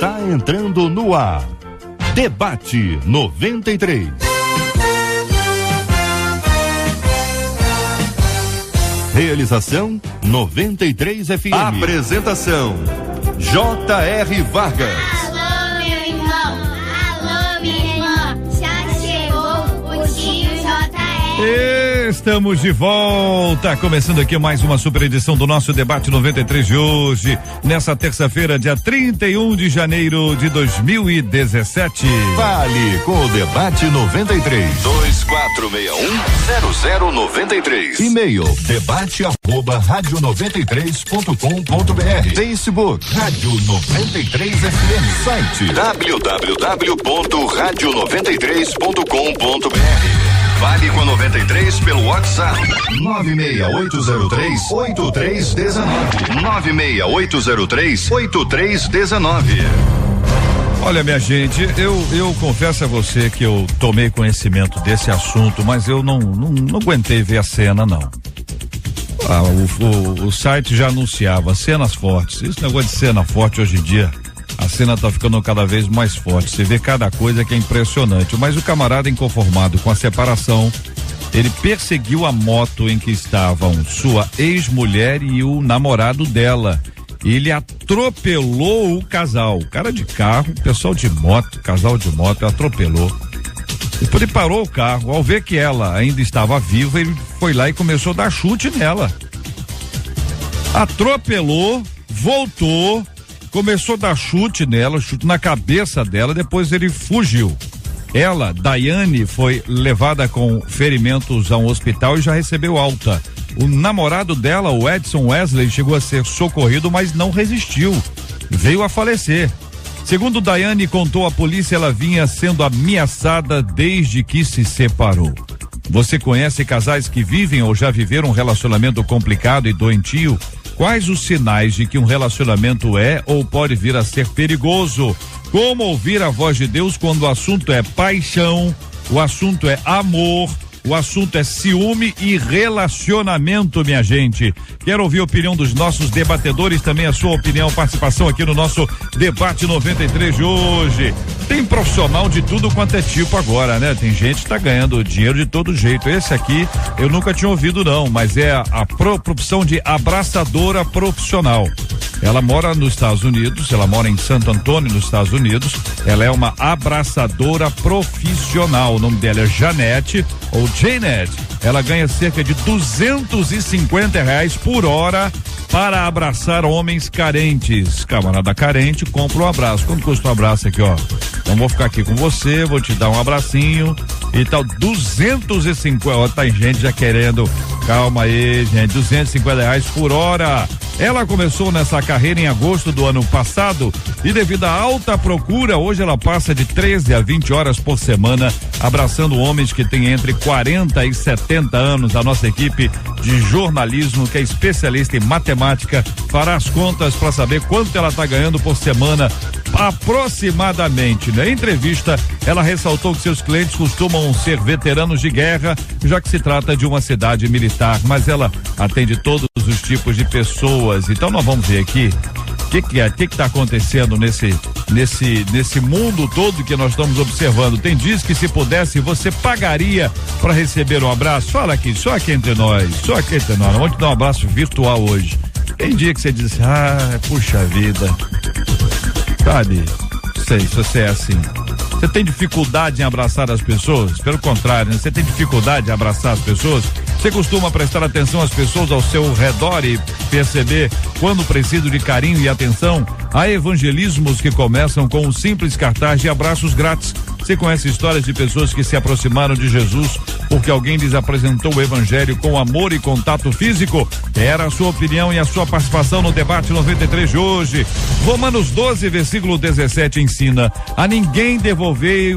Está entrando no ar. Debate 93. Realização 93 FM. Apresentação J.R. Vargas. Alô, meu irmão. Alô, minha irmã. Já chegou o tio J.R. Estamos de volta, começando aqui mais uma super edição do nosso Debate 93 de hoje, nessa terça-feira, dia 31 de janeiro de 2017. Fale com o Debate 93. 2461-0093. E-mail debate@radio93.com.br. Facebook Rádio 93 FM. Site www.radio93.com.br. Fale com a 93 pelo WhatsApp 96803-8319. 96803-8319. Olha, minha gente, eu confesso a você que eu tomei conhecimento desse assunto, mas eu não aguentei ver a cena, não. O site já anunciava cenas fortes. Esse negócio de cena forte hoje em dia, a cena tá ficando cada vez mais forte. Você vê cada coisa que é impressionante. Mas o camarada, inconformado com a separação, ele perseguiu a moto em que estavam sua ex-mulher e o namorado dela. Ele atropelou o casal. O cara de carro, pessoal de moto, casal de moto, atropelou. Depois ele parou o carro. Ao ver que ela ainda estava viva, ele foi lá e começou a dar chute nela. Atropelou, voltou, começou a dar chute nela, chute na cabeça dela, depois ele fugiu. Ela, Daiane, foi levada com ferimentos a um hospital e já recebeu alta. O namorado dela, o Edson Wesley, chegou a ser socorrido, mas não resistiu. Veio a falecer. Segundo Daiane contou à polícia, ela vinha sendo ameaçada desde que se separou. Você conhece casais que vivem ou já viveram um relacionamento complicado e doentio? Quais os sinais de que um relacionamento é ou pode vir a ser perigoso? Como ouvir a voz de Deus quando o assunto é paixão, o assunto é amor, o assunto é ciúme e relacionamento, minha gente. Quero ouvir a opinião dos nossos debatedores, também a sua opinião, participação aqui no nosso Debate 93 de hoje. Tem profissional de tudo quanto é tipo agora, né? Tem gente que tá ganhando dinheiro de todo jeito. Esse aqui eu nunca tinha ouvido não, mas é a profissão de abraçadora profissional. Ela mora nos Estados Unidos, ela mora em Santo Antônio, nos Estados Unidos. Ela é uma abraçadora profissional. O nome dela é Janete ou Janet. Ela ganha cerca de R$250 por hora para abraçar homens carentes. Camarada carente, compra um abraço. Quanto custa um abraço aqui, ó? Então vou ficar aqui com você, vou te dar um abracinho e tal. 250, ó, tá gente já querendo. Calma aí, gente, R$250 por hora. Ela começou nessa carreira em agosto do ano passado e devido à alta procura, hoje ela passa de 13 a 20 horas por semana abraçando homens que têm entre 40 e 70 anos. A nossa equipe de jornalismo, que é especialista em matemática, fará as contas para saber quanto ela está ganhando por semana aproximadamente. Na entrevista, ela ressaltou que seus clientes costumam ser veteranos de guerra, já que se trata de uma cidade militar, mas ela atende todos os tipos de pessoas. Então nós vamos ver aqui o que está acontecendo nesse mundo todo que nós estamos observando. Tem dias que se pudesse você pagaria para receber um abraço. Fala aqui, só aqui entre nós. Vamos te dar um abraço virtual hoje. Tem dia que você diz, puxa vida, sabe? Sei, se você é assim. Você tem dificuldade em abraçar as pessoas? Pelo contrário, né? Você tem dificuldade em abraçar as pessoas? Você costuma prestar atenção às pessoas ao seu redor e perceber quando precisam de carinho e atenção? Há evangelismos que começam com um simples cartaz de abraços grátis. Você conhece histórias de pessoas que se aproximaram de Jesus porque alguém lhes apresentou o evangelho com amor e contato físico? Era a sua opinião e a sua participação no Debate 93 de hoje. Romanos 12, versículo 17 ensina: a ninguém devolvei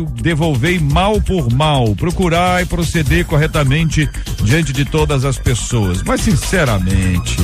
mal por mal, procurai proceder corretamente diante de todas as pessoas. Mas sinceramente,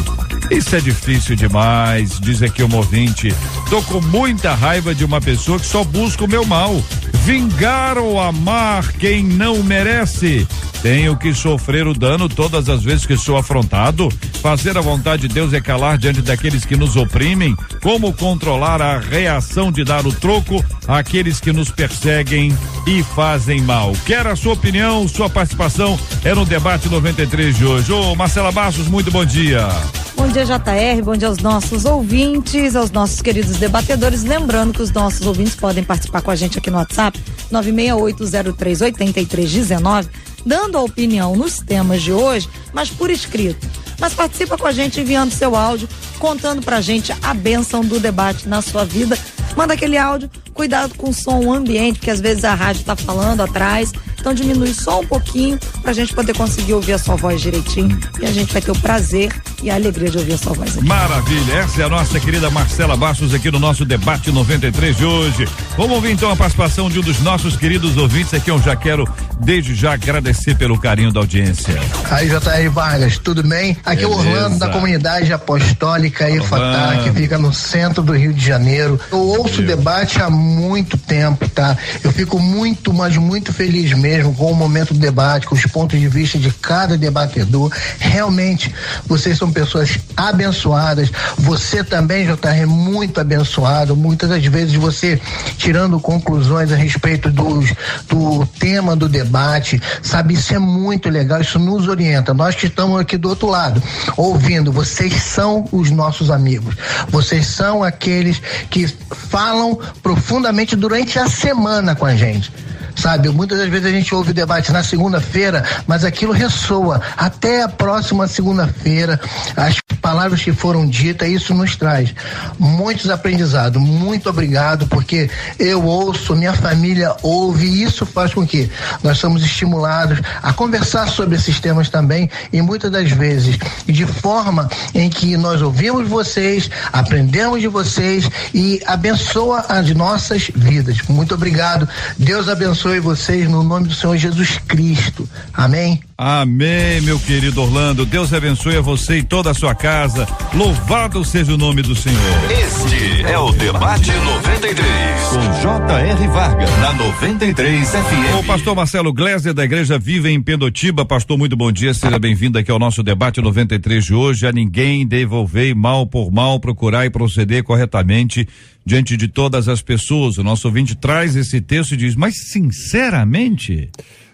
isso é difícil demais, diz aqui um ouvinte. Tô com muita raiva de uma pessoa que só busca o meu mal. Vingar ou amar quem não merece? Tenho que sofrer o dano todas as vezes que sou afrontado. Fazer a vontade de Deus é calar diante daqueles que nos oprimem. Como controlar a reação de dar o troco àqueles que nos perseguem e fazem mal? Quero a sua opinião, sua participação é no debate 93 de hoje. Ô, Marcela Bastos, muito bom dia. Bom dia, JR, bom dia aos nossos ouvintes, aos nossos queridos debatedores. Lembrando que os nossos ouvintes podem participar com a gente aqui no WhatsApp, 968038319, dando a opinião nos temas de hoje, mas por escrito. Mas participa com a gente enviando seu áudio, contando pra gente a bênção do debate na sua vida. Manda aquele áudio, cuidado com o som ambiente, porque às vezes a rádio tá falando atrás, então diminui só um pouquinho pra gente poder conseguir ouvir a sua voz direitinho e a gente vai ter o prazer e a alegria de ouvir a sua voz aqui. Maravilha, essa é a nossa querida Marcela Bastos aqui no nosso debate 93 de hoje. Vamos ouvir então a participação de um dos nossos queridos ouvintes aqui, eu já quero desde já agradecer pelo carinho da audiência. Aí, J.R. Vargas, tudo bem? Aqui é o Orlando, da comunidade apostólica Efatá, que fica no centro do Rio de Janeiro. Eu ouço o debate há muito tempo, tá? Eu fico muito, mas muito feliz mesmo com o momento do debate, com os pontos de vista de cada debatedor. Realmente, vocês são pessoas abençoadas. Você também, J.R., é muito abençoado. Muitas das vezes você tirando conclusões a respeito do tema do debate, sabe? Isso é muito legal, isso nos orienta. Nós que estamos aqui do outro lado, ouvindo, vocês são os nossos amigos. Vocês são aqueles que falam profundamente durante a semana com a gente. Sabe, muitas das vezes a gente ouve o debate na segunda-feira, mas aquilo ressoa até a próxima segunda-feira, as palavras que foram ditas, isso nos traz muitos aprendizados. Muito obrigado, porque eu ouço, minha família ouve, e isso faz com que nós somos estimulados a conversar sobre esses temas também, e muitas das vezes de forma em que nós ouvimos vocês, aprendemos de vocês e abençoa as nossas vidas. Muito obrigado, Deus abençoe vocês no nome do Senhor Jesus Cristo. Amém? Amém, meu querido Orlando. Deus abençoe a você e toda a sua casa. Louvado seja o nome do Senhor. Este é o Debate 93, com J.R. Vargas, na 93 FM. O pastor Marcelo Gleiser, da Igreja Viva em Pendotiba. Pastor, muito bom dia, seja bem-vindo aqui ao nosso Debate 93 de hoje. A ninguém devolvei mal por mal, procurar e proceder corretamente diante de todas as pessoas. O nosso ouvinte traz esse texto e diz, mas sinceramente...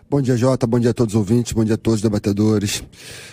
Bom dia, Jota, bom dia a todos os ouvintes, bom dia a todos os debatedores.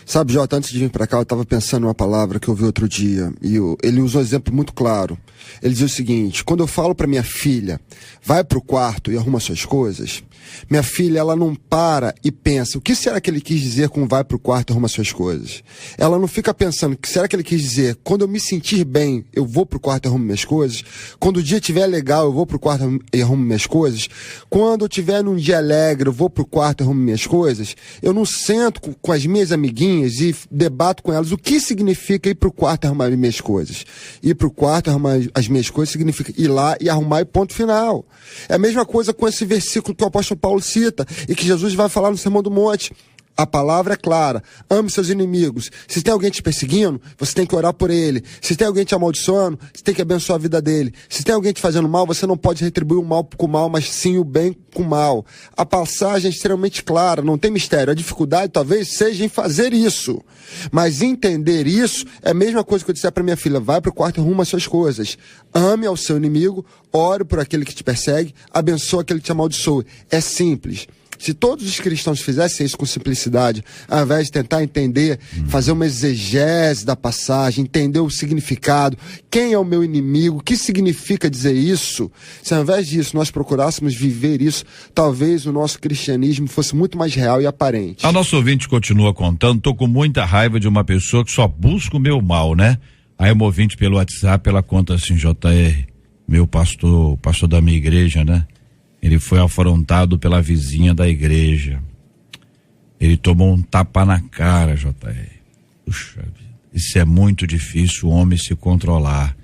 Sabe, Jota, antes de vir para cá, eu estava pensando numa palavra que eu ouvi outro dia, e ele usou um exemplo muito claro. Ele dizia o seguinte: quando eu falo para minha filha, vai pro quarto e arruma suas coisas, minha filha, ela não para e pensa, o que será que ele quis dizer com vai pro quarto e arruma suas coisas? Ela não fica pensando, o que será que ele quis dizer, quando eu me sentir bem, eu vou pro quarto e arrumo minhas coisas? Quando o dia estiver legal, eu vou pro quarto e arrumo minhas coisas? Quando eu estiver num dia alegre, eu vou pro quarto e arrumo minhas coisas? Eu não sento com as minhas amiguinhas e debato com elas o que significa ir pro quarto e arrumar minhas coisas. Ir pro quarto e arrumar as minhas coisas significa ir lá e arrumar e ponto final. É a mesma coisa com esse versículo que o apóstolo Paulo cita e que Jesus vai falar no Sermão do Monte. A palavra é clara, ame seus inimigos. Se tem alguém te perseguindo, você tem que orar por ele. Se tem alguém te amaldiçoando, você tem que abençoar a vida dele. Se tem alguém te fazendo mal, você não pode retribuir o mal com o mal, mas sim o bem com o mal. A passagem é extremamente clara, não tem mistério. A dificuldade talvez seja em fazer isso, mas entender isso é a mesma coisa que eu disser para minha filha, vai para o quarto e arruma as suas coisas. Ame ao seu inimigo, ore por aquele que te persegue, abençoa aquele que te amaldiçoa. É simples. Se todos os cristãos fizessem isso com simplicidade, ao invés de tentar entender, fazer uma exegese da passagem, entender o significado, quem é o meu inimigo, o que significa dizer isso, se ao invés disso nós procurássemos viver isso, talvez o nosso cristianismo fosse muito mais real e aparente. A nossa ouvinte continua contando, tô com muita raiva de uma pessoa que só busca o meu mal, né? Aí uma ouvinte pelo WhatsApp, ela conta assim, JR, meu pastor da minha igreja, né? Ele foi afrontado pela vizinha da igreja. Ele tomou um tapa na cara, JR. Puxa vida, isso é muito difícil o homem se controlar.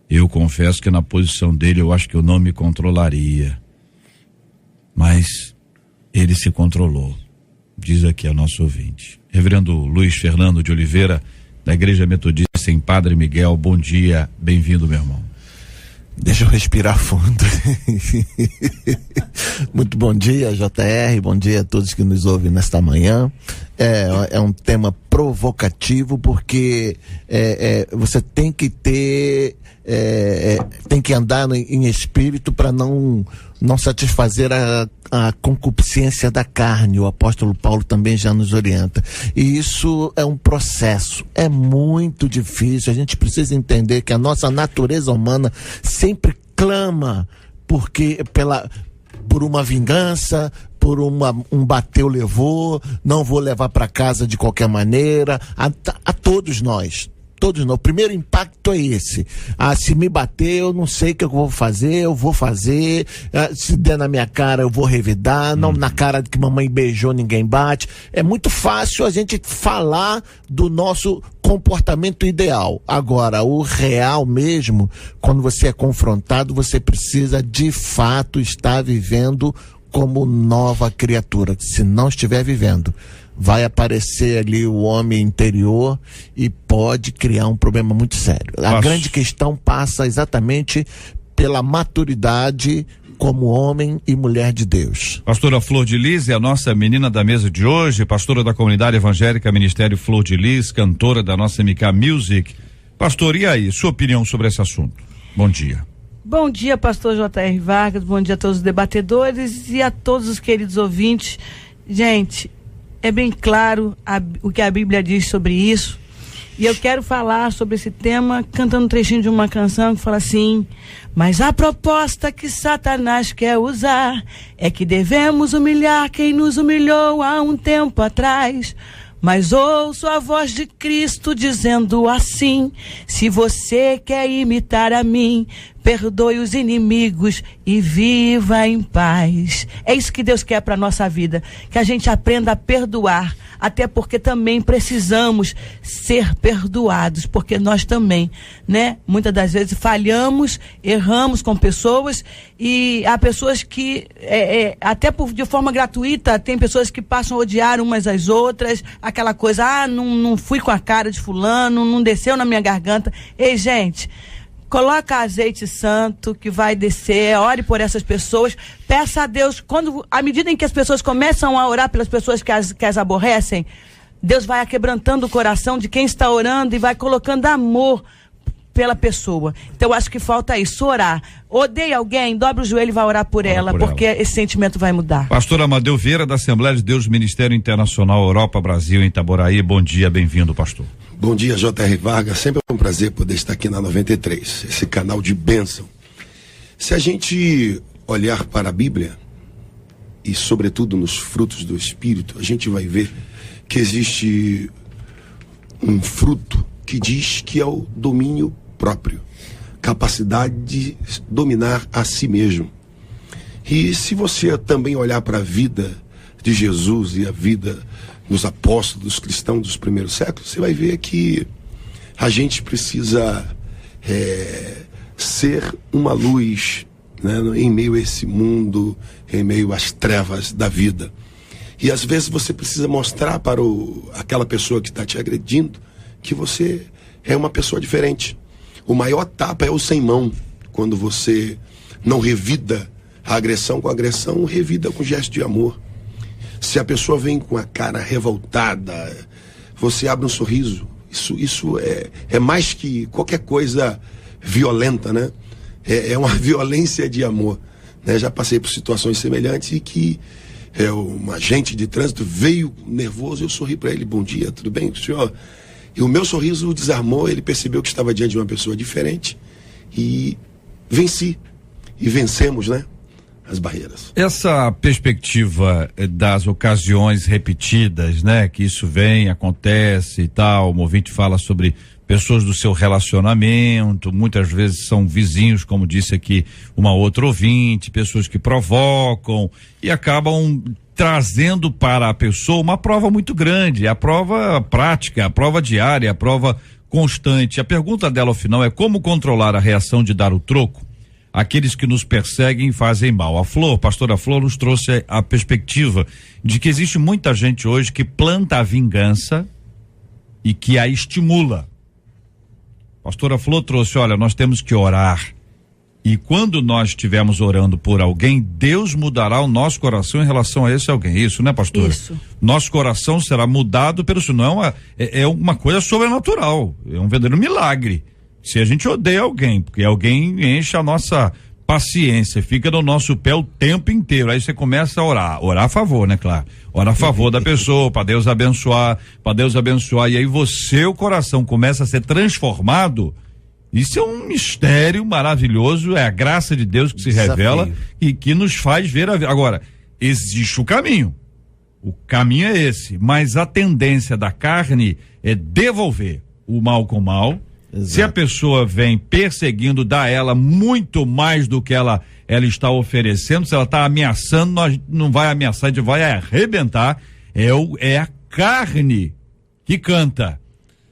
Eu confesso que na posição dele eu acho que eu não me controlaria. Mas ele se controlou, diz aqui a nosso ouvinte. Reverendo Luiz Fernando de Oliveira, da Igreja Metodista em Padre Miguel, bom dia, bem-vindo, meu irmão. Deixa eu respirar fundo. Muito bom dia, JR, bom dia a todos que nos ouvem nesta manhã. É um tema provocativo porque você tem que ter, tem que andar em espírito para não satisfazer a concupiscência da carne. O apóstolo Paulo também já nos orienta. E isso é um processo, é muito difícil. A gente precisa entender que a nossa natureza humana sempre clama por uma vingança, por um bateu, levou, não vou levar para casa de qualquer maneira, a todos nós. O primeiro impacto é esse. Se me bater, eu não sei o que eu vou fazer, se der na minha cara, eu vou revidar, não na cara de que mamãe beijou, ninguém bate. É muito fácil a gente falar do nosso comportamento ideal. Agora, o real mesmo, quando você é confrontado, você precisa de fato estar vivendo como nova criatura. Se não estiver vivendo, vai aparecer ali o homem interior e pode criar um problema muito sério. A grande questão passa exatamente pela maturidade como homem e mulher de Deus. Pastora Flor de Lis é a nossa menina da mesa de hoje, pastora da comunidade evangélica Ministério Flor de Lis, cantora da nossa MK Music. Pastor, e aí, sua opinião sobre esse assunto? Bom dia. Bom dia, pastor J.R. Vargas, bom dia a todos os debatedores e a todos os queridos ouvintes. Gente, é bem claro o que a Bíblia diz sobre isso. E eu quero falar sobre esse tema cantando um trechinho de uma canção que fala assim: mas a proposta que Satanás quer usar é que devemos humilhar quem nos humilhou há um tempo atrás. Mas ouço a voz de Cristo dizendo assim: se você quer imitar a mim, perdoe os inimigos e viva em paz. É isso que Deus quer para a nossa vida, que a gente aprenda a perdoar, até porque também precisamos ser perdoados, porque nós também, né, muitas das vezes falhamos, erramos com pessoas, e há pessoas que, até de forma gratuita, tem pessoas que passam a odiar umas às outras, aquela coisa, não fui com a cara de fulano, não desceu na minha garganta. Ei, gente, coloca azeite santo que vai descer, ore por essas pessoas, peça a Deus, à medida em que as pessoas começam a orar pelas pessoas que as aborrecem, Deus vai quebrantando o coração de quem está orando e vai colocando amor pela pessoa. Então eu acho que falta isso, orar. Odeia alguém, dobra o joelho e vai orar por ela, porque esse sentimento vai mudar. Pastor Amadeu Vieira, da Assembleia de Deus, Ministério Internacional Europa, Brasil, em Itaboraí. Bom dia, bem-vindo, pastor. Bom dia, J.R. Vargas. Sempre é um prazer poder estar aqui na 93, esse canal de bênção. Se a gente olhar para a Bíblia, e sobretudo nos frutos do Espírito, a gente vai ver que existe um fruto que diz que é o domínio próprio, capacidade de dominar a si mesmo. E se você também olhar para a vida de Jesus e a vida dos apóstolos cristãos dos primeiros séculos, você vai ver que a gente precisa ser uma luz, né, em meio a esse mundo, em meio às trevas da vida. E às vezes você precisa mostrar para aquela pessoa que está te agredindo que você é uma pessoa diferente. O maior tapa é o sem mão, quando você não revida a agressão com agressão, revida com gesto de amor. Se a pessoa vem com a cara revoltada, você abre um sorriso. Isso é mais que qualquer coisa violenta, né? É uma violência de amor, né? Já passei por situações semelhantes e que um agente de trânsito veio nervoso, eu sorri para ele: bom dia, tudo bem, senhor? E o meu sorriso o desarmou, ele percebeu que estava diante de uma pessoa diferente e venci. E vencemos, né, as barreiras. Essa perspectiva das ocasiões repetidas, né, que isso acontece e tal, o ouvinte fala sobre pessoas do seu relacionamento, muitas vezes são vizinhos, como disse aqui uma outra ouvinte, pessoas que provocam e acabam trazendo para a pessoa uma prova muito grande, a prova prática, a prova diária, a prova constante. A pergunta dela ao final é: como controlar a reação de dar o troco àqueles que nos perseguem e fazem mal? A pastora Flor, nos trouxe a perspectiva de que existe muita gente hoje que planta a vingança e que a estimula. Pastora Flor trouxe: olha, nós temos que orar E quando nós estivermos orando por alguém, Deus mudará o nosso coração em relação a esse alguém. Isso, né, pastor? Isso. Nosso coração será mudado pelo senão é uma coisa sobrenatural. É um verdadeiro milagre. Se a gente odeia alguém, porque alguém enche a nossa paciência, fica no nosso pé o tempo inteiro. Aí você começa a orar a favor, né, claro? Ora a favor da pessoa, para Deus abençoar. E aí o coração começa a ser transformado. Isso é um mistério maravilhoso, é a graça de Deus que se revela e que nos faz ver a vida. Agora, existe o caminho é esse, mas a tendência da carne é devolver o mal com o mal. Exato. Se a pessoa vem perseguindo, dá ela muito mais do que ela está oferecendo. Se ela está ameaçando, nós não vai ameaçar, a gente vai arrebentar. É a carne que canta.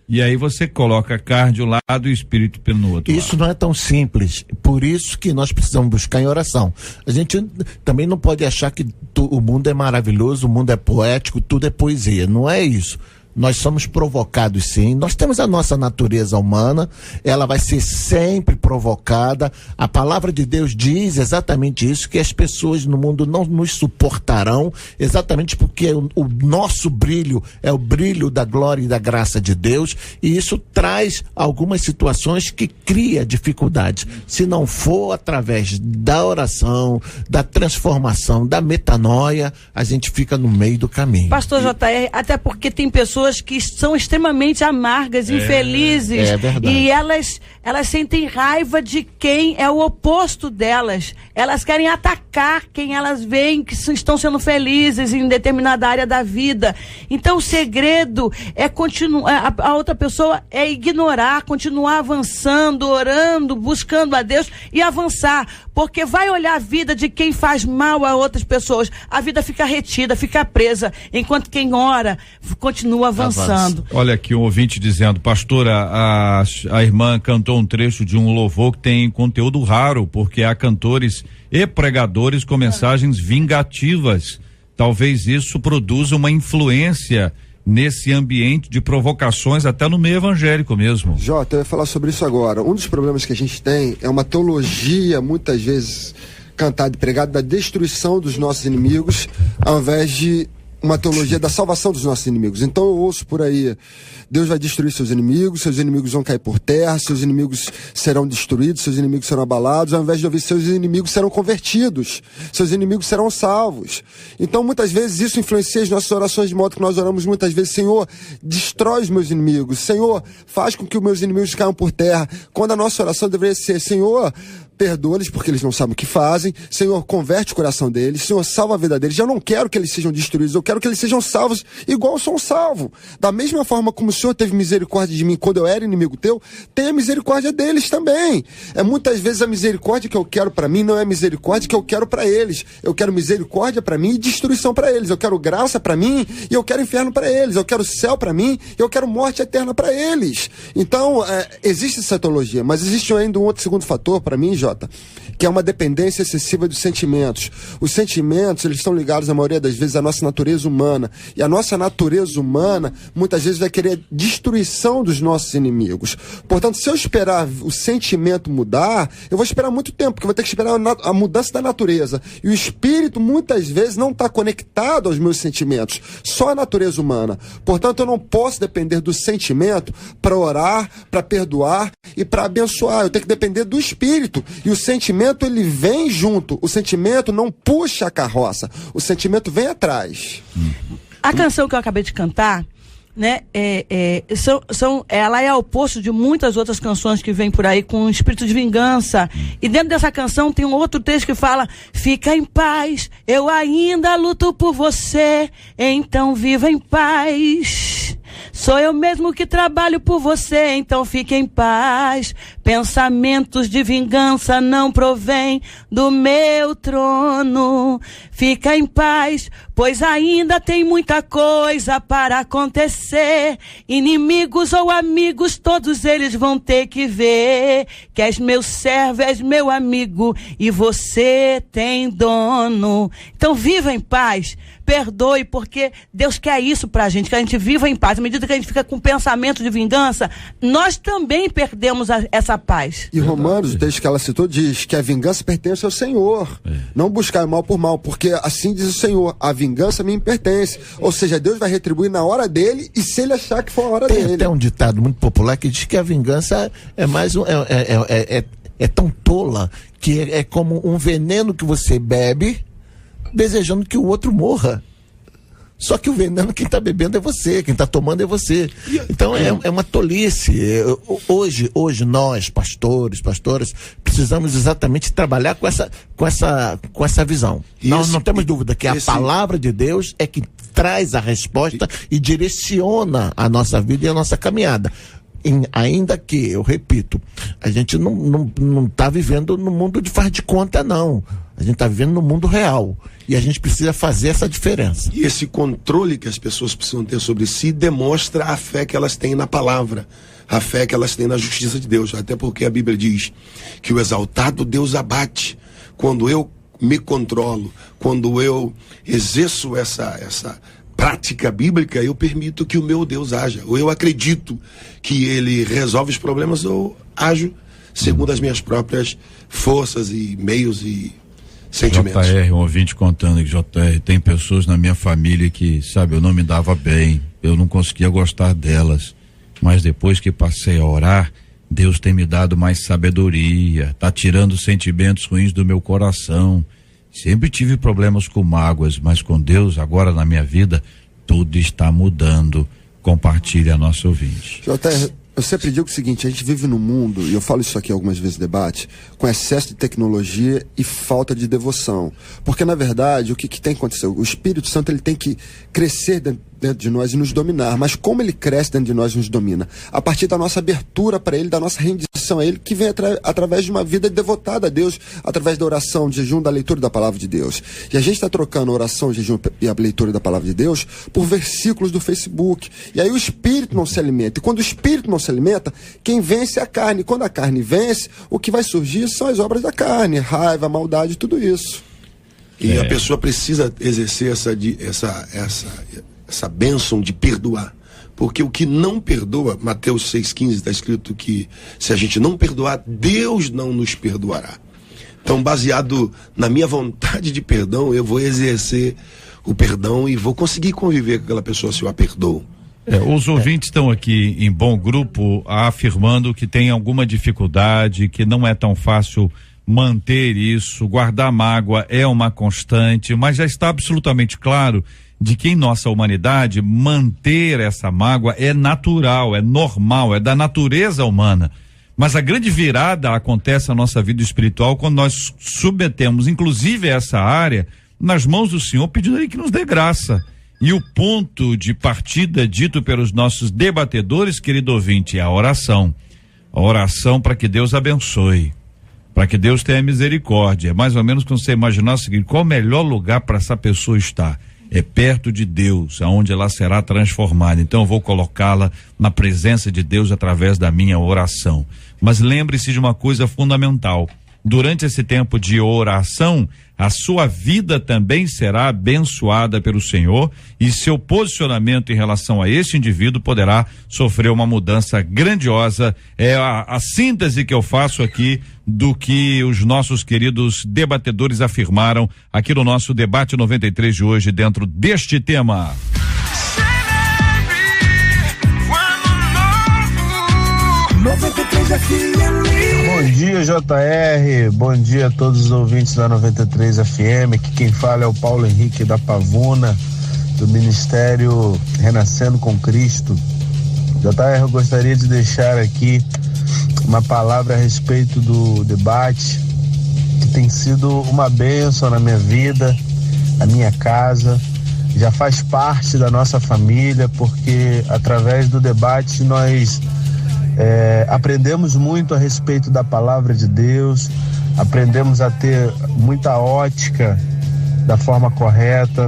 E aí você coloca a carne de um lado e o espírito no outro. Isso não é tão simples. Por isso que nós precisamos buscar em oração. A gente também não pode achar que o mundo é maravilhoso, o mundo é poético, tudo é poesia. Não é isso. Nós somos provocados, sim. Nós temos a nossa natureza humana, ela vai ser sempre provocada. A palavra de Deus diz exatamente isso, que as pessoas no mundo não nos suportarão, exatamente porque o nosso brilho é o brilho da glória e da graça de Deus, e isso traz algumas situações que cria dificuldades. Se não for através da oração, da transformação, da metanoia, a gente fica no meio do caminho. Pastor JR, até porque tem pessoas que são extremamente amargas, infelizes, e elas sentem raiva de quem é o oposto delas. Elas querem atacar quem elas veem que estão sendo felizes em determinada área da vida. Então o segredo é continuar, a outra pessoa é ignorar, continuar avançando, orando, buscando a Deus e avançar, porque vai olhar a vida de quem faz mal a outras pessoas, a vida fica retida, fica presa, enquanto quem ora continua avançando. Olha aqui um ouvinte dizendo, pastora, a irmã cantou um trecho de um louvor que tem conteúdo raro, porque há cantores e pregadores com mensagens vingativas. Talvez isso produza uma influência nesse ambiente de provocações até no meio evangélico mesmo. Jota, eu ia falar sobre isso agora. Um dos problemas que a gente tem é uma teologia, muitas vezes cantada e pregada, da destruição dos nossos inimigos, ao invés de uma teologia da salvação dos nossos inimigos. Então eu ouço por aí, Deus vai destruir seus inimigos vão cair por terra, seus inimigos serão destruídos, seus inimigos serão abalados, ao invés de ouvir seus inimigos serão convertidos, seus inimigos serão salvos. Então muitas vezes isso influencia as nossas orações, de modo que nós oramos muitas vezes, Senhor, destrói os meus inimigos, Senhor, faz com que os meus inimigos caiam por terra, quando a nossa oração deveria ser, Senhor, perdoa-lhes porque eles não sabem o que fazem, Senhor, converte o coração deles, Senhor, salva a vida deles. Eu não quero que eles sejam destruídos, eu quero que eles sejam salvos igual eu sou um salvo. Da mesma forma como o Senhor teve misericórdia de mim quando eu era inimigo teu, tenha misericórdia deles também. Muitas vezes a misericórdia que eu quero para mim não é a misericórdia que eu quero para eles. Eu quero misericórdia para mim e destruição para eles. Eu quero graça para mim e eu quero inferno para eles. Eu quero céu para mim e eu quero morte eterna para eles. Então, existe essa teologia, mas existe ainda um outro segundo fator para mim, Jota, que é uma dependência excessiva dos sentimentos. Os sentimentos, eles estão ligados, a maioria das vezes, à nossa natureza humana. E a nossa natureza humana, muitas vezes, vai querer destruição dos nossos inimigos. Portanto, se eu esperar o sentimento mudar, eu vou esperar muito tempo, porque eu vou ter que esperar a mudança da natureza. E o espírito, muitas vezes, não está conectado aos meus sentimentos, só a natureza humana. Portanto, eu não posso depender do sentimento para orar, para perdoar e para abençoar. Eu tenho que depender do espírito. E o sentimento, ele vem junto. O sentimento não puxa a carroça. O sentimento vem atrás. A canção que eu acabei de cantar, né, ela é oposto de muitas outras canções que vêm por aí com um espírito de vingança. E dentro dessa canção tem um outro texto que fala: fica em paz, eu ainda luto por você, então viva em paz. Sou eu mesmo que trabalho por você, então fique em paz. Pensamentos de vingança não provém do meu trono. Fica em paz, pois ainda tem muita coisa para acontecer. Inimigos ou amigos, todos eles vão ter que ver que és meu servo, és meu amigo e você tem dono. Então viva em paz, perdoe, porque Deus quer isso pra gente, que a gente viva em paz. À medida que a gente fica com pensamento de vingança, nós também perdemos essa paz. E Romanos, o texto que ela citou, diz que a vingança pertence ao Senhor. Não buscar mal por mal, porque assim diz o Senhor, a vingança me pertence. Ou seja, Deus vai retribuir na hora dele e se ele achar que for a hora dele. Tem até um ditado muito popular que diz que a vingança é mais é tão tola que é como um veneno que você bebe desejando que o outro morra. Só que o veneno, quem está bebendo é você, quem está tomando é você. Então é uma tolice. Hoje nós, pastoras, precisamos exatamente trabalhar com essa visão. Nós não temos dúvida que a palavra de Deus é que traz a resposta e direciona a nossa vida e a nossa caminhada. Ainda que, eu repito, a gente não está vivendo no mundo de faz de conta, não. A gente está vivendo no mundo real. E a gente precisa fazer essa diferença. E esse controle que as pessoas precisam ter sobre si demonstra a fé que elas têm na palavra, a fé que elas têm na justiça de Deus. Até porque a Bíblia diz que o exaltado Deus abate. Quando eu me controlo, quando eu exerço essa prática bíblica, eu permito que o meu Deus haja. Ou eu acredito que ele resolve os problemas, ou ajo segundo as minhas próprias forças e meios e sentimentos. JR, um ouvinte contando que JR, tem pessoas na minha família que, sabe, eu não me dava bem, eu não conseguia gostar delas, mas depois que passei a orar, Deus tem me dado mais sabedoria, tá tirando sentimentos ruins do meu coração. Sempre tive problemas com mágoas, mas com Deus, agora na minha vida, tudo está mudando. Compartilhe a nossa ouvinte. JR, eu sempre digo o seguinte, a gente vive num mundo, e eu falo isso aqui algumas vezes no debate, com excesso de tecnologia e falta de devoção. Porque, na verdade, o que tem acontecido? O Espírito Santo, ele tem que crescer dentro de nós e nos dominar. Mas como ele cresce dentro de nós e nos domina? A partir da nossa abertura para ele, da nossa rendição a ele, que vem através de uma vida devotada a Deus, através da oração, do jejum, da leitura da palavra de Deus. E a gente está trocando a oração, o jejum e a leitura da palavra de Deus por versículos do Facebook. E aí o Espírito não se alimenta. E quando o Espírito não se alimenta, quem vence é a carne. E quando a carne vence, o que vai surgir são as obras da carne, raiva, maldade, tudo isso. E a pessoa precisa exercer essa bênção de perdoar. Porque o que não perdoa, Mateus 6,15 está escrito que se a gente não perdoar, Deus não nos perdoará. Então, baseado na minha vontade de perdão, eu vou exercer o perdão e vou conseguir conviver com aquela pessoa se eu a perdoo. Os ouvintes estão aqui em bom grupo afirmando que tem alguma dificuldade, que não é tão fácil manter isso, guardar mágoa é uma constante, mas já está absolutamente claro de que em nossa humanidade manter essa mágoa é natural, é normal, é da natureza humana. Mas a grande virada acontece na nossa vida espiritual quando nós submetemos, inclusive essa área, nas mãos do Senhor, pedindo aí que nos dê graça. E o ponto de partida dito pelos nossos debatedores, querido ouvinte, é a oração. A oração para que Deus abençoe, para que Deus tenha misericórdia. É mais ou menos como você imaginar o seguinte: qual o melhor lugar para essa pessoa estar? É perto de Deus, aonde ela será transformada. Então eu vou colocá-la na presença de Deus através da minha oração. Mas lembre-se de uma coisa fundamental: durante esse tempo de oração, a sua vida também será abençoada pelo Senhor e seu posicionamento em relação a esse indivíduo poderá sofrer uma mudança grandiosa. É a síntese que eu faço aqui do que os nossos queridos debatedores afirmaram aqui no nosso debate 93 de hoje dentro deste tema. Bom dia, JR, bom dia a todos os ouvintes da 93 FM. Aqui quem fala é o Paulo Henrique da Pavuna, do Ministério Renascendo com Cristo. JR, eu gostaria de deixar aqui uma palavra a respeito do debate, que tem sido uma bênção na minha vida, na minha casa, já faz parte da nossa família, porque através do debate nós aprendemos muito a respeito da palavra de Deus, aprendemos a ter muita ótica da forma correta,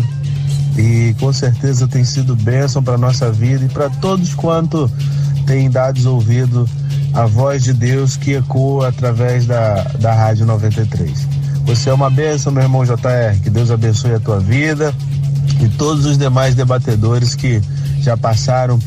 e com certeza tem sido bênção para nossa vida e para todos quanto têm dado ouvido a voz de Deus que ecoa através da Rádio 93. Você é uma bênção, meu irmão JR, que Deus abençoe a tua vida e todos os demais debatedores que já passaram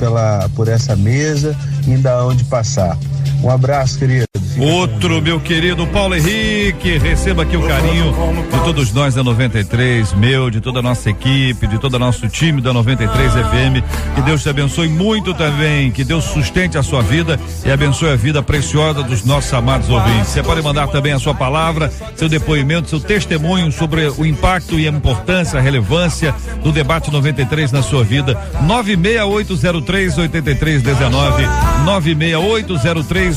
por essa mesa e ainda hão de passar. Um abraço, querido. Outro, meu querido Paulo Henrique, receba aqui o carinho de todos nós da 93, de toda a nossa equipe, de todo o nosso time da 93 FM. Que Deus te abençoe muito também, que Deus sustente a sua vida e abençoe a vida preciosa dos nossos amados ouvintes. Você pode mandar também a sua palavra, seu depoimento, seu testemunho sobre o impacto e a importância, a relevância do debate 93 na sua vida. 96803-8319, 96803-8319.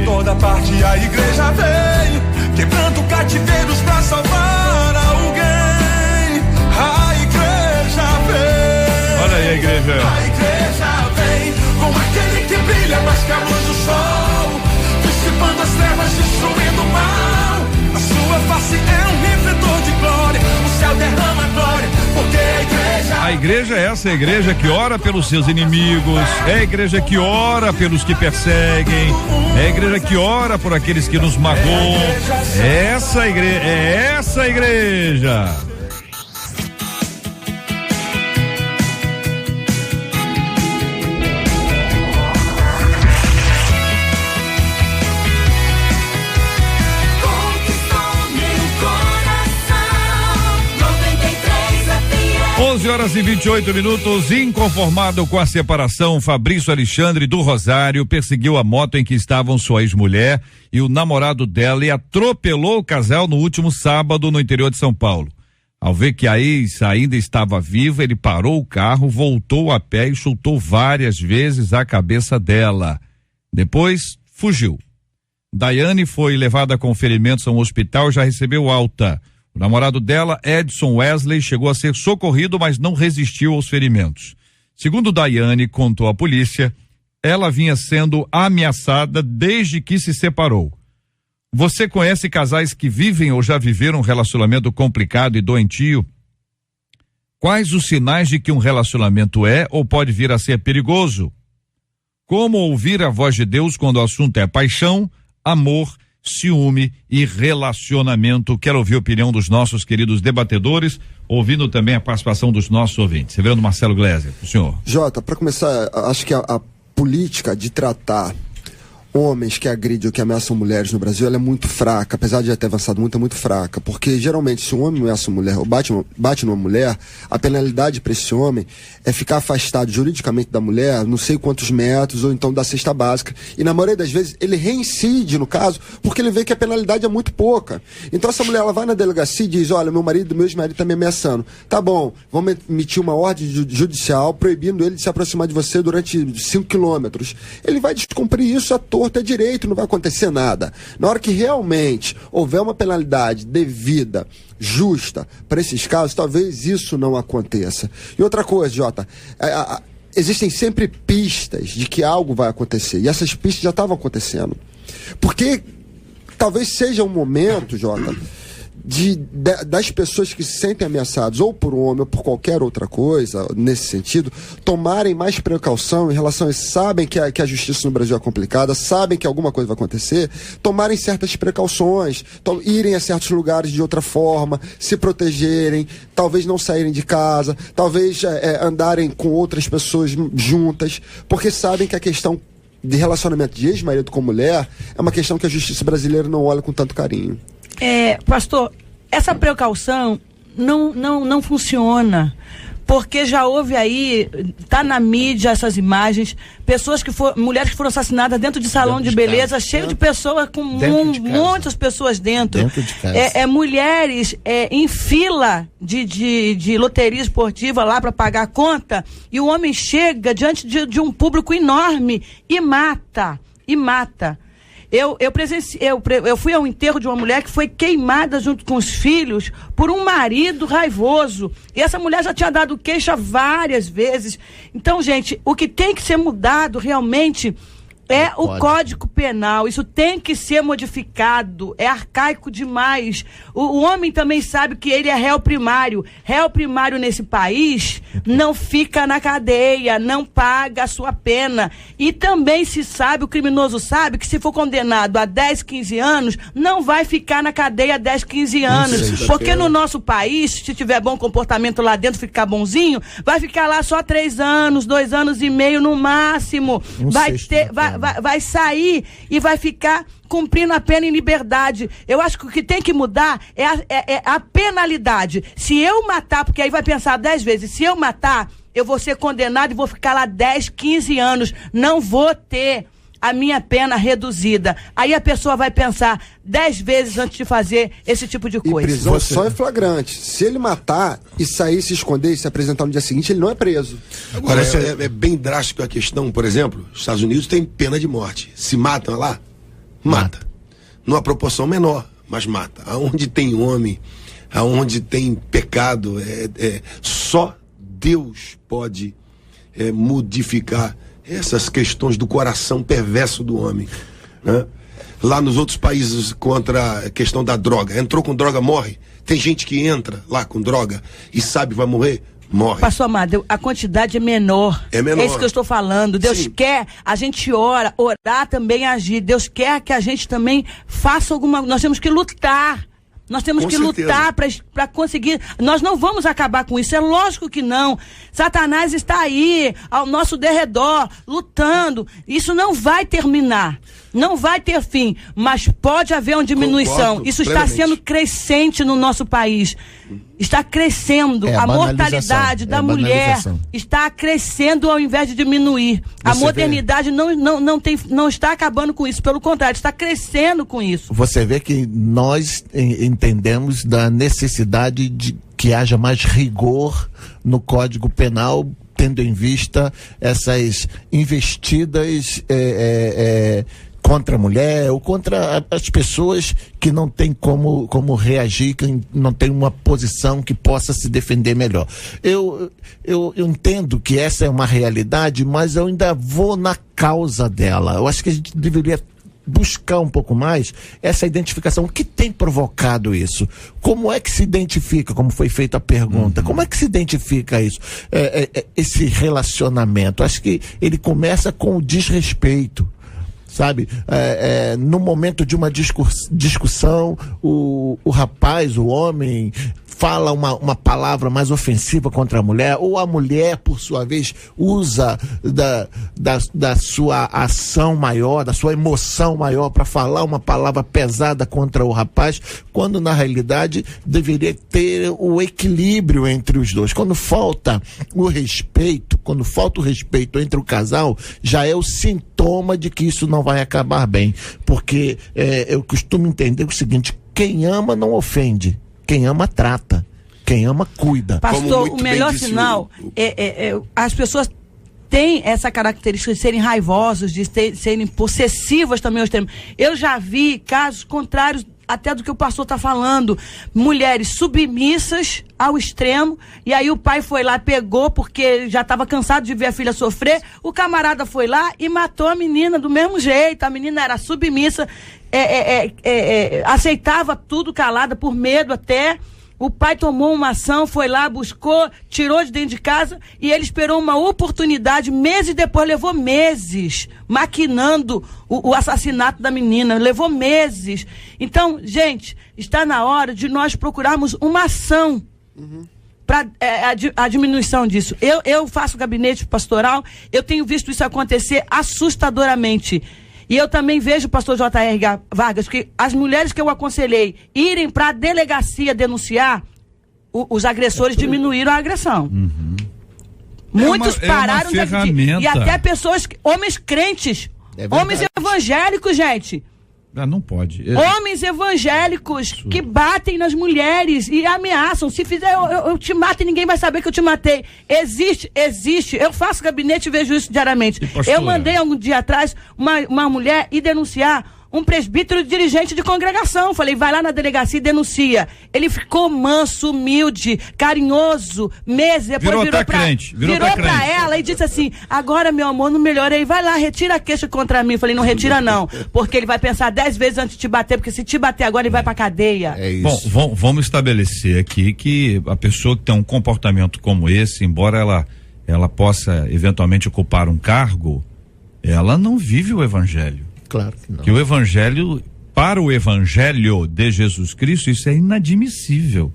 Em toda parte a igreja veio, quebrando cativeiros pra salvar alguém. A igreja vem. Olha aí a igreja. A igreja vem, como aquele que brilha mais que a luz do sol, dissipando as trevas, destruindo o mal. A sua face é um refletor de glória, o céu derrama glória, porque a igreja é essa, a igreja que ora pelos seus inimigos, é a igreja que ora pelos que perseguem, é a igreja que ora por aqueles que nos magoam. É essa igreja. 11h28. Inconformado com a separação, Fabrício Alexandre do Rosário perseguiu a moto em que estavam sua ex-mulher e o namorado dela e atropelou o casal no último sábado no interior de São Paulo. Ao ver que a ex ainda estava viva, ele parou o carro, voltou a pé e chutou várias vezes a cabeça dela. Depois, fugiu. Daiane foi levada com ferimentos a um hospital e já recebeu alta. O namorado dela, Edson Wesley, chegou a ser socorrido, mas não resistiu aos ferimentos. Segundo Daiane contou à polícia, ela vinha sendo ameaçada desde que se separou. Você conhece casais que vivem ou já viveram um relacionamento complicado e doentio? Quais os sinais de que um relacionamento é ou pode vir a ser perigoso? Como ouvir a voz de Deus quando o assunto é paixão, amor, ciúme e relacionamento? Quero ouvir a opinião dos nossos queridos debatedores, ouvindo também a participação dos nossos ouvintes. Reverendo Marcelo Gleiser, o senhor. Jota, para começar, acho que a política de tratar homens que agridem ou que ameaçam mulheres no Brasil, ela é muito fraca, apesar de já ter avançado muito, é muito fraca, porque geralmente se um homem ameaça uma mulher ou bate numa mulher, a penalidade para esse homem é ficar afastado juridicamente da mulher, não sei quantos metros, ou então da cesta básica, e na maioria das vezes ele reincide no caso, porque ele vê que a penalidade é muito pouca. Então essa mulher, ela vai na delegacia e diz, olha, meu ex-marido tá me ameaçando, tá bom, vamos emitir uma ordem judicial proibindo ele de se aproximar de você durante 5 quilômetros. Ele vai descumprir isso à toa, é direito, não vai acontecer nada. Na hora que realmente houver uma penalidade devida, justa, para esses casos, talvez isso não aconteça. E outra coisa, Jota, existem sempre pistas de que algo vai acontecer, e essas pistas já estavam acontecendo. Porque talvez seja um momento, Jota, das pessoas que se sentem ameaçadas, ou por um homem ou por qualquer outra coisa, nesse sentido, tomarem mais precaução em relação a isso. Sabem que a justiça no Brasil é complicada, sabem que alguma coisa vai acontecer, tomarem certas precauções, irem a certos lugares de outra forma, se protegerem, talvez não saírem de casa, talvez andarem com outras pessoas juntas, porque sabem que a questão de relacionamento de ex-marido com mulher é uma questão que a justiça brasileira não olha com tanto carinho. Pastor, essa precaução não funciona, porque já houve aí, tá na mídia essas imagens, mulheres que foram assassinadas dentro de salão de beleza, cheio de pessoas, com muitas pessoas dentro de casa. Mulheres em fila de loteria esportiva lá para pagar a conta, e o homem chega diante de um público enorme e mata. Eu fui ao enterro de uma mulher que foi queimada junto com os filhos por um marido raivoso. E essa mulher já tinha dado queixa várias vezes. Então, gente, o que tem que ser mudado realmente É o Código Penal, isso tem que ser modificado, é arcaico demais. O homem também sabe que ele é réu primário. Réu primário nesse país não fica na cadeia, não paga a sua pena. E também se sabe, o criminoso sabe que se for condenado a 10, 15 anos, não vai ficar na cadeia 10, 15 anos. Porque no nosso país, se tiver bom comportamento lá dentro, ficar bonzinho, vai ficar lá só 3 anos, 2 anos e meio no máximo. Vai sair e vai ficar cumprindo a pena em liberdade. Eu acho que o que tem que mudar é a penalidade. Se eu matar, porque aí vai pensar 10 vezes, se eu matar, eu vou ser condenado e vou ficar lá 10, 15 anos. Não vou ter a minha pena reduzida. Aí a pessoa vai pensar 10 vezes antes de fazer esse tipo de coisa. E prisão só é flagrante. Se ele matar e sair, se esconder e se apresentar no dia seguinte, ele não é preso. Agora, é bem drástico a questão. Por exemplo, os Estados Unidos tem pena de morte. Se matam lá, mata. Numa proporção menor, mas mata. Aonde tem homem, aonde tem pecado, só Deus pode modificar essas questões do coração perverso do homem, né? Lá nos outros países, contra a questão da droga, entrou com droga, morre. Tem gente que entra lá com droga e sabe que vai morrer, morre. Pastor Amado, a quantidade é menor. É menor. É isso que eu estou falando. Deus Sim. quer, a gente orar também agir. Deus quer que a gente também faça alguma... Nós temos que lutar. Nós temos Com que certeza. lutar para conseguir. Nós não vamos acabar com isso, é lógico que não. Satanás está aí, ao nosso derredor, lutando. Isso não vai terminar, não vai ter fim, mas pode haver uma diminuição. Concordo, isso está plenamente. sendo crescente no nosso país. Está crescendo. A mortalidade da mulher está crescendo ao invés de diminuir. A modernidade não está acabando com isso, pelo contrário, está crescendo com isso. Você vê que nós entendemos da necessidade de que haja mais rigor no Código Penal, tendo em vista essas investidas contra a mulher ou contra as pessoas que não têm como reagir, que não tem uma posição que possa se defender melhor. Eu entendo que essa é uma realidade, mas eu ainda vou na causa dela. Eu acho que a gente deveria buscar um pouco mais essa identificação. O que tem provocado isso? Como é que se identifica, como foi feita a pergunta, como é que se identifica isso? Esse relacionamento? Acho que ele começa com o desrespeito. Sabe, no momento de uma discussão, o rapaz, o homem, fala uma palavra mais ofensiva contra a mulher, ou a mulher, por sua vez, usa da sua ação maior, da sua emoção maior para falar uma palavra pesada contra o rapaz, quando na realidade deveria ter o equilíbrio entre os dois. Quando falta o respeito entre o casal, já é o sintoma de que isso não vai acabar bem, porque eu costumo entender o seguinte: quem ama não ofende, quem ama trata, quem ama cuida. Pastor, o melhor sinal as pessoas têm essa característica de serem raivosos, de serem possessivas também aos termos. Eu já vi casos contrários até do que o pastor está falando, mulheres submissas ao extremo, e aí o pai foi lá, pegou, porque já estava cansado de ver a filha sofrer, o camarada foi lá e matou a menina do mesmo jeito. A menina era submissa, aceitava tudo calada, por medo até. O pai tomou uma ação, foi lá, buscou, tirou de dentro de casa, e ele esperou uma oportunidade. Meses depois, levou meses maquinando o assassinato da menina, levou meses. Então, gente, está na hora de nós procurarmos uma ação para a diminuição disso. Eu faço gabinete pastoral, eu tenho visto isso acontecer assustadoramente. E eu também vejo, pastor J.R. Vargas, que as mulheres que eu aconselhei irem para a delegacia denunciar, os agressores diminuíram a agressão. Muitos pararam de agredir. E até pessoas, homens crentes, homens evangélicos, gente. Não pode. Homens evangélicos que batem nas mulheres e ameaçam. Se fizer, eu te mato e ninguém vai saber que eu te matei. Existe. Eu faço gabinete e vejo isso diariamente. Eu mandei algum dia atrás uma mulher ir denunciar um presbítero dirigente de congregação. Falei, vai lá na delegacia e denuncia. Ele ficou manso, humilde, carinhoso, meses depois virou pra ela e disse assim, agora meu amor, não melhorei, vai lá, retira a queixa contra mim. Falei, não retira não, porque ele vai pensar 10 vezes antes de te bater, porque se te bater agora ele vai pra cadeia. É isso. Bom, vamos estabelecer aqui que a pessoa que tem um comportamento como esse, embora ela possa eventualmente ocupar um cargo, ela não vive o evangelho. Claro que não. Que o evangelho, para o evangelho de Jesus Cristo, isso é inadmissível.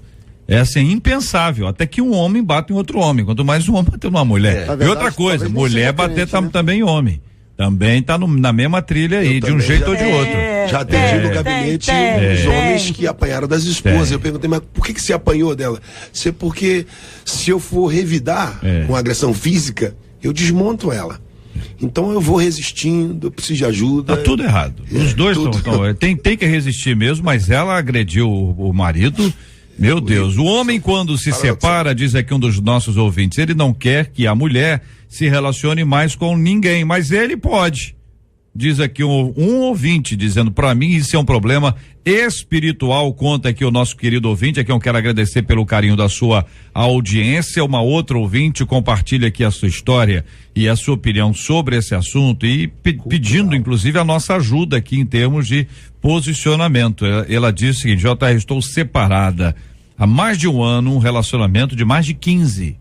É assim, impensável. Até que um homem bate em outro homem, quanto mais um homem bater numa mulher. Verdade, e outra coisa, mulher bater também em homem. Também tá na mesma trilha aí, de um jeito ou de outro. Já atendi no gabinete os homens que apanharam das esposas. Eu perguntei, mas por que você apanhou dela? Porque se eu for revidar com agressão física, eu desmonto ela. Então eu vou resistindo, eu preciso de ajuda. Tá tudo errado. Os dois tem que resistir mesmo, mas ela agrediu o marido. Meu Deus, o homem quando se separa, diz aqui um dos nossos ouvintes, ele não quer que a mulher se relacione mais com ninguém, mas ele pode. Diz aqui um ouvinte dizendo, para mim isso é um problema espiritual, conta aqui o nosso querido ouvinte, aqui eu quero agradecer pelo carinho da sua audiência. Uma outra ouvinte compartilha aqui a sua história e a sua opinião sobre esse assunto e pedindo inclusive a nossa ajuda aqui em termos de posicionamento. Ela diz o seguinte, JR, estou separada há mais de um ano, um relacionamento de mais de 15,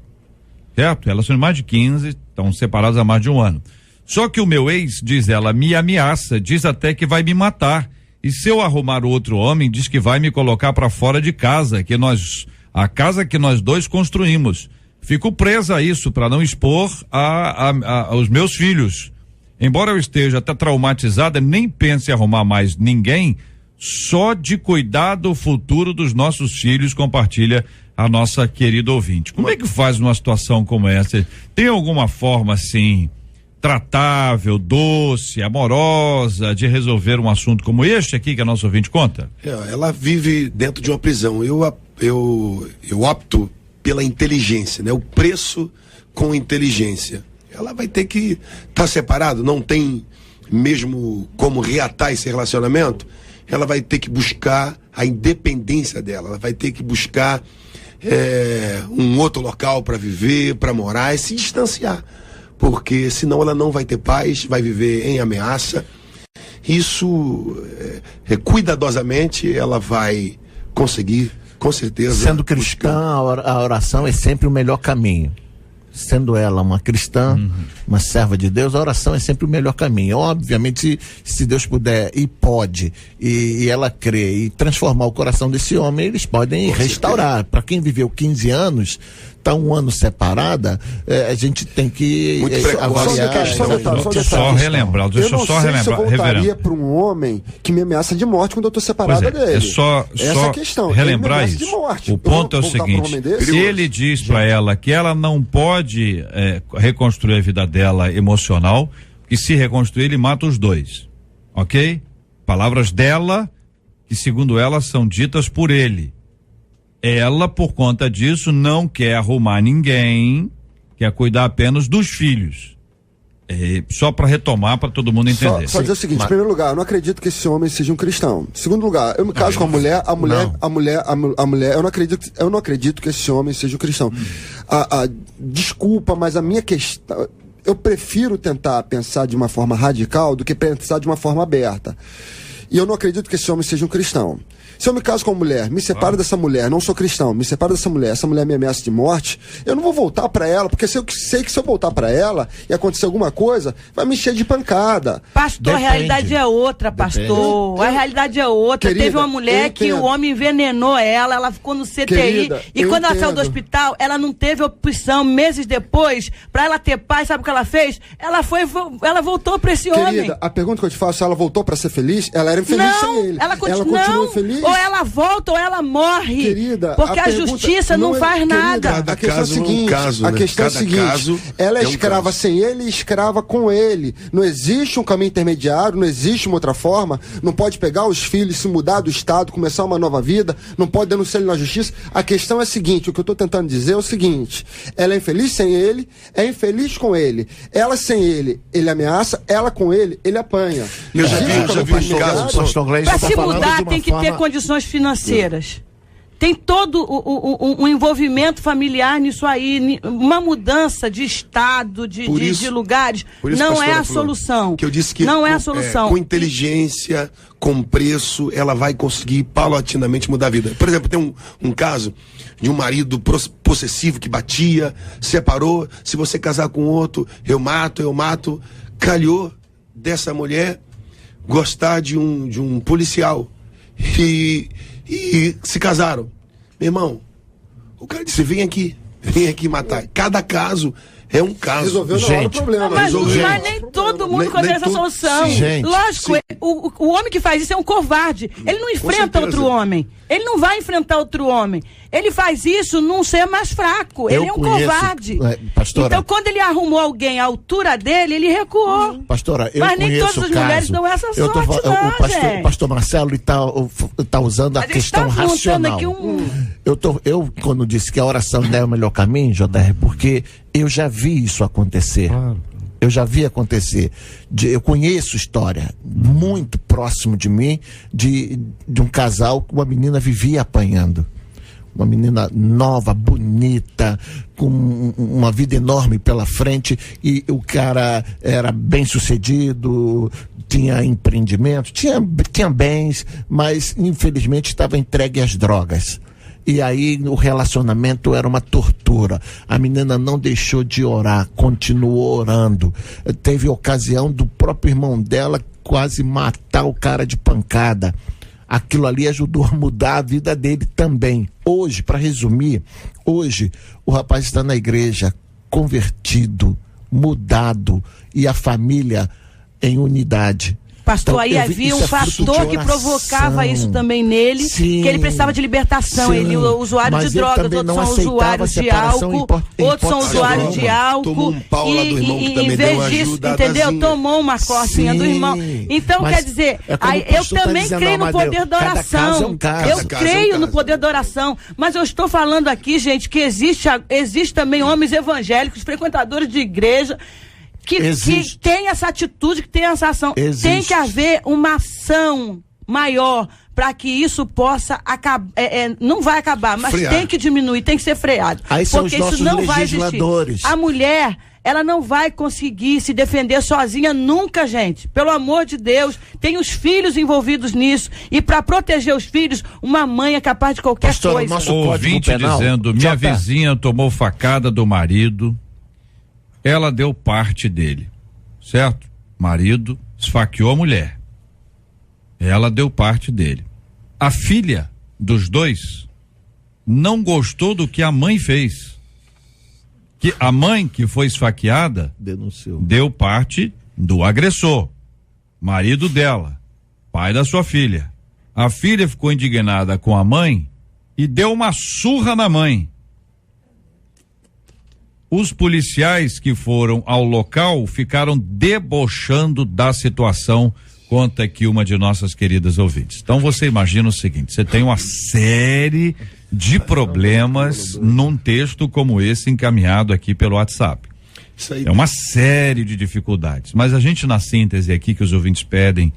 certo? Relacionamento de mais de 15, estão separados há mais de um ano. Só que o meu ex, diz ela, me ameaça, diz até que vai me matar. E se eu arrumar outro homem, diz que vai me colocar para fora de casa, a casa que nós dois construímos. Fico presa a isso para não expor aos meus filhos. Embora eu esteja até traumatizada, nem pense em arrumar mais ninguém, só de cuidar do futuro dos nossos filhos, compartilha a nossa querida ouvinte. Como é que faz numa situação como essa? Tem alguma forma assim tratável, doce, amorosa de resolver um assunto como este aqui que a nossa ouvinte conta? Ela vive dentro de uma prisão. Eu opto pela inteligência, né? O preço com inteligência. Ela vai ter que estar separado, não tem mesmo como reatar esse relacionamento. Ela vai ter que buscar a independência dela, ela vai ter que buscar um outro local para viver, para morar e se distanciar. Porque senão ela não vai ter paz, vai viver em ameaça. Isso, cuidadosamente, ela vai conseguir, com certeza. Sendo cristã, a oração é sempre o melhor caminho. Sendo ela uma cristã, uma serva de Deus, a oração é sempre o melhor caminho. Obviamente, se Deus puder e pode, e ela crê e transformar o coração desse homem, eles podem restaurar. Para quem viveu 15 anos, tá um ano separada, a gente tem que avaliar. Só relembrar, deixa eu só relembrar. Se eu voltaria para um homem que me ameaça de morte quando eu tô separada dele. É só questão. Relembrar isso. O ponto é o seguinte, se ele diz para ela que ela não pode reconstruir a vida dela emocional, que se reconstruir ele mata os dois, ok? Palavras dela, que segundo ela são ditas por ele. Ela, por conta disso, não quer arrumar ninguém, quer cuidar apenas dos filhos. Só para retomar, para todo mundo entender. Só dizer o seguinte, em primeiro lugar, eu não acredito que esse homem seja um cristão. Em segundo lugar, eu me caso com a mulher, eu não acredito que esse homem seja um cristão. Desculpa, mas a minha questão, eu prefiro tentar pensar de uma forma radical do que pensar de uma forma aberta. E eu não acredito que esse homem seja um cristão. Se eu me caso com uma mulher, me separo dessa mulher, não sou cristão, me separo dessa mulher, essa mulher me ameaça de morte, eu não vou voltar para ela, porque eu sei que se eu voltar para ela e acontecer alguma coisa, vai me encher de pancada. Pastor, a realidade é outra, pastor. A realidade é outra. Querida, teve uma mulher que o homem envenenou ela ficou no CTI, querida, e quando ela saiu do hospital, ela não teve opção. Meses depois, para ela ter paz, sabe o que ela fez? Ela voltou para esse homem. Querida, a pergunta que eu te faço, ela voltou para ser feliz? Ela era infeliz sem ele. Ela continua feliz? Ou ela volta ou ela morre. Querida, porque a justiça não faz nada. A questão é a seguinte, a questão é a seguinte, ela é escrava sem ele e escrava com ele. Não existe um caminho intermediário, não existe uma outra forma. Não pode pegar os filhos, se mudar do estado, começar uma nova vida, não pode denunciar ele na justiça. A questão é a seguinte, o que eu estou tentando dizer é o seguinte, ela é infeliz sem ele, é infeliz com ele. Ela sem ele, ele ameaça, ela com ele apanha. Eu já vi um caso. Para se mudar tem que ter condições financeiras. Tem todo um envolvimento familiar nisso aí, uma mudança de estado, de lugares, não é a solução. Que eu disse que não é a solução. Com inteligência, com preço, ela vai conseguir paulatinamente mudar a vida. Por exemplo, tem um caso de um marido possessivo que batia, separou, se você casar com outro, eu mato. Calhou dessa mulher gostar de um policial. E se casaram. Meu irmão, o cara disse, vem aqui matar. Cada caso é um caso. Resolveu na hora o problema. Mas nem todo mundo conhece essa solução. Gente, lógico, o homem que faz isso é um covarde. Ele não enfrenta outro homem. Ele não vai enfrentar outro homem. Ele faz isso num ser mais fraco. Ele é um covarde. Pastora, então, quando ele arrumou alguém à altura dele, ele recuou. Pastora, eu Mas nem conheço todas as o caso. mulheres dão essa sorte, o pastor Marcelo está usando a questão racional. Aqui Eu, quando disse que a oração não é o melhor caminho, JR, porque eu já vi isso acontecer. Claro. Eu já vi acontecer. Eu conheço história muito próximo de mim de um casal que uma menina vivia apanhando. Uma menina nova, bonita, com uma vida enorme pela frente, e o cara era bem sucedido, tinha empreendimento, tinha bens, mas infelizmente estava entregue às drogas. E aí o relacionamento era uma tortura. A menina não deixou de orar, continuou orando. Teve ocasião do próprio irmão dela quase matar o cara de pancada. Aquilo ali ajudou a mudar a vida dele também. Hoje, para resumir, o rapaz está na igreja, convertido, mudado, e a família em unidade. Pastor, então, aí havia um fator que provocava isso também nele, que ele precisava de libertação. Ele, usuário de drogas, outros são usuários de álcool, outros são usuários de álcool, e em vez disso, entendeu? Tomou uma cocinha do irmão. Então, quer dizer, eu também creio no poder da oração. Eu creio no poder da oração, mas eu estou falando aqui, gente, que existe também homens evangélicos, frequentadores de igreja, que tem essa atitude, que tem essa ação. Existe. Tem que haver uma ação maior para que isso possa acabar. Não vai acabar, mas tem que diminuir, tem que ser freado. Aí são porque isso não vai existir. A mulher, ela não vai conseguir se defender sozinha nunca, gente. Pelo amor de Deus, tem os filhos envolvidos nisso, e para proteger os filhos, uma mãe é capaz de qualquer coisa. Nosso ouvinte dizendo, minha vizinha tomou facada do marido, ela deu parte dele, certo? Marido esfaqueou a mulher, ela deu parte dele. A filha dos dois não gostou do que a mãe fez. Que a mãe que foi esfaqueada denunciou, deu parte do agressor, marido dela, pai da sua filha. A filha ficou indignada com a mãe e deu uma surra na mãe. Os policiais que foram ao local ficaram debochando da situação, conta aqui uma de nossas queridas ouvintes. Então você imagina o seguinte, você tem uma série de problemas num texto como esse encaminhado aqui pelo WhatsApp. É uma série de dificuldades, mas a gente, na síntese aqui que os ouvintes pedem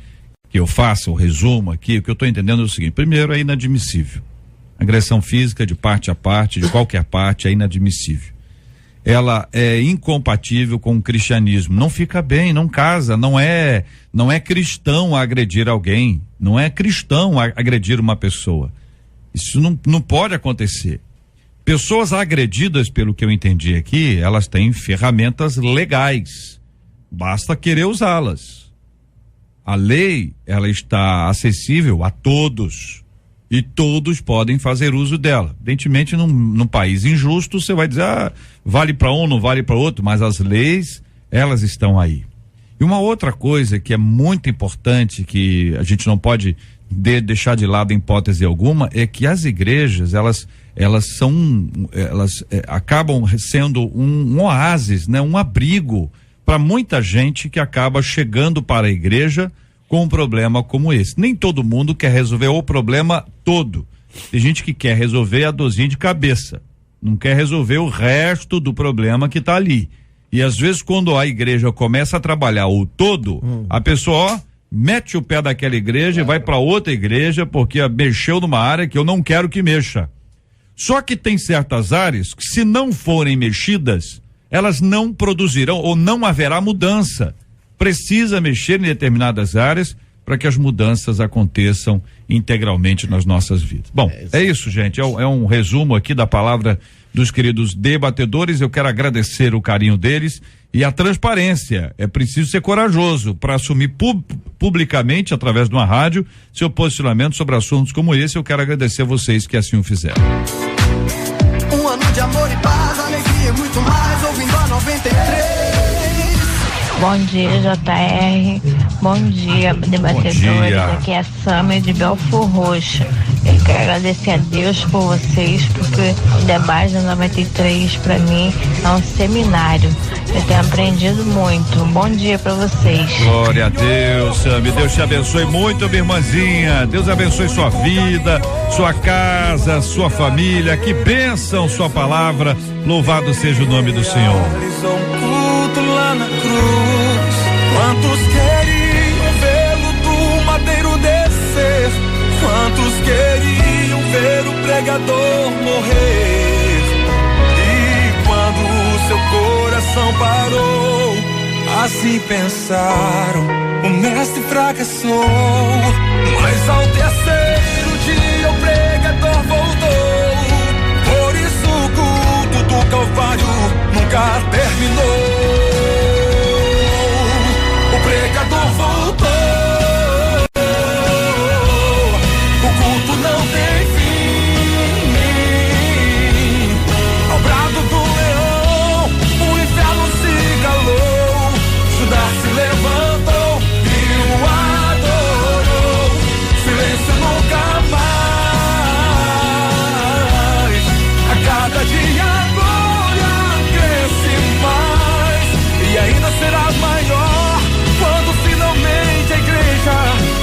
que eu faça o resumo aqui, o que eu estou entendendo é o seguinte: primeiro, é inadmissível. Agressão física de parte a parte, de qualquer parte, é inadmissível. Ela é incompatível com o cristianismo, não fica bem, não casa, não é cristão agredir alguém, não é cristão agredir uma pessoa. Isso não pode acontecer. Pessoas agredidas, pelo que eu entendi aqui, elas têm ferramentas legais, basta querer usá-las. A lei, ela está acessível a todos, e todos podem fazer uso dela. Evidentemente, num país injusto, você vai dizer, vale para um, não vale para outro, mas as leis, elas estão aí. E uma outra coisa que é muito importante, que a gente não pode deixar de lado em hipótese alguma, é que as igrejas, elas acabam sendo um oásis, né? Um abrigo para muita gente que acaba chegando para a igreja com um problema como esse. Nem todo mundo quer resolver o problema todo. Tem gente que quer resolver a dorzinha de cabeça, não quer resolver o resto do problema que está ali. E às vezes, quando a igreja começa a trabalhar o todo, a pessoa, mete o pé daquela igreja e vai para outra igreja porque mexeu numa área que eu não quero que mexa. Só que tem certas áreas que, se não forem mexidas, elas não produzirão ou não haverá mudança. Precisa mexer em determinadas áreas para que as mudanças aconteçam integralmente nas nossas vidas. Bom, é isso, gente. É um resumo aqui da palavra dos queridos debatedores. Eu quero agradecer o carinho deles e a transparência. É preciso ser corajoso para assumir publicamente, através de uma rádio, seu posicionamento sobre assuntos como esse. Eu quero agradecer a vocês que assim o fizeram. Um ano de amor e paz, alegria e muito mais, ouvindo a 93. Bom dia, JR. Bom dia, debatedores. Bom dia. Aqui é a Sâmia de Belfor Roxo. Eu quero agradecer a Deus por vocês, porque o debate da 93 para mim é um seminário. Eu tenho aprendido muito. Bom dia para vocês. Glória a Deus, Sâmia. Deus te abençoe muito, minha irmãzinha. Deus abençoe sua vida, sua casa, sua família. Que bênção sua palavra. Louvado seja o nome do Senhor. Lá na cruz, quantos queriam vê-lo do madeiro descer, quantos queriam ver o pregador morrer, e quando o seu coração parou, assim pensaram, o mestre fracassou, mas ao terceiro dia o pregador voltou, por isso o culto do Calvário nunca terminou. O pregador voltou, o culto não tem fim. Ao brado do leão, o inferno se calou, Judas se levantou e o adorou. Silêncio nunca mais, a cada dia a glória cresce mais, e ainda será maior quando finalmente a igreja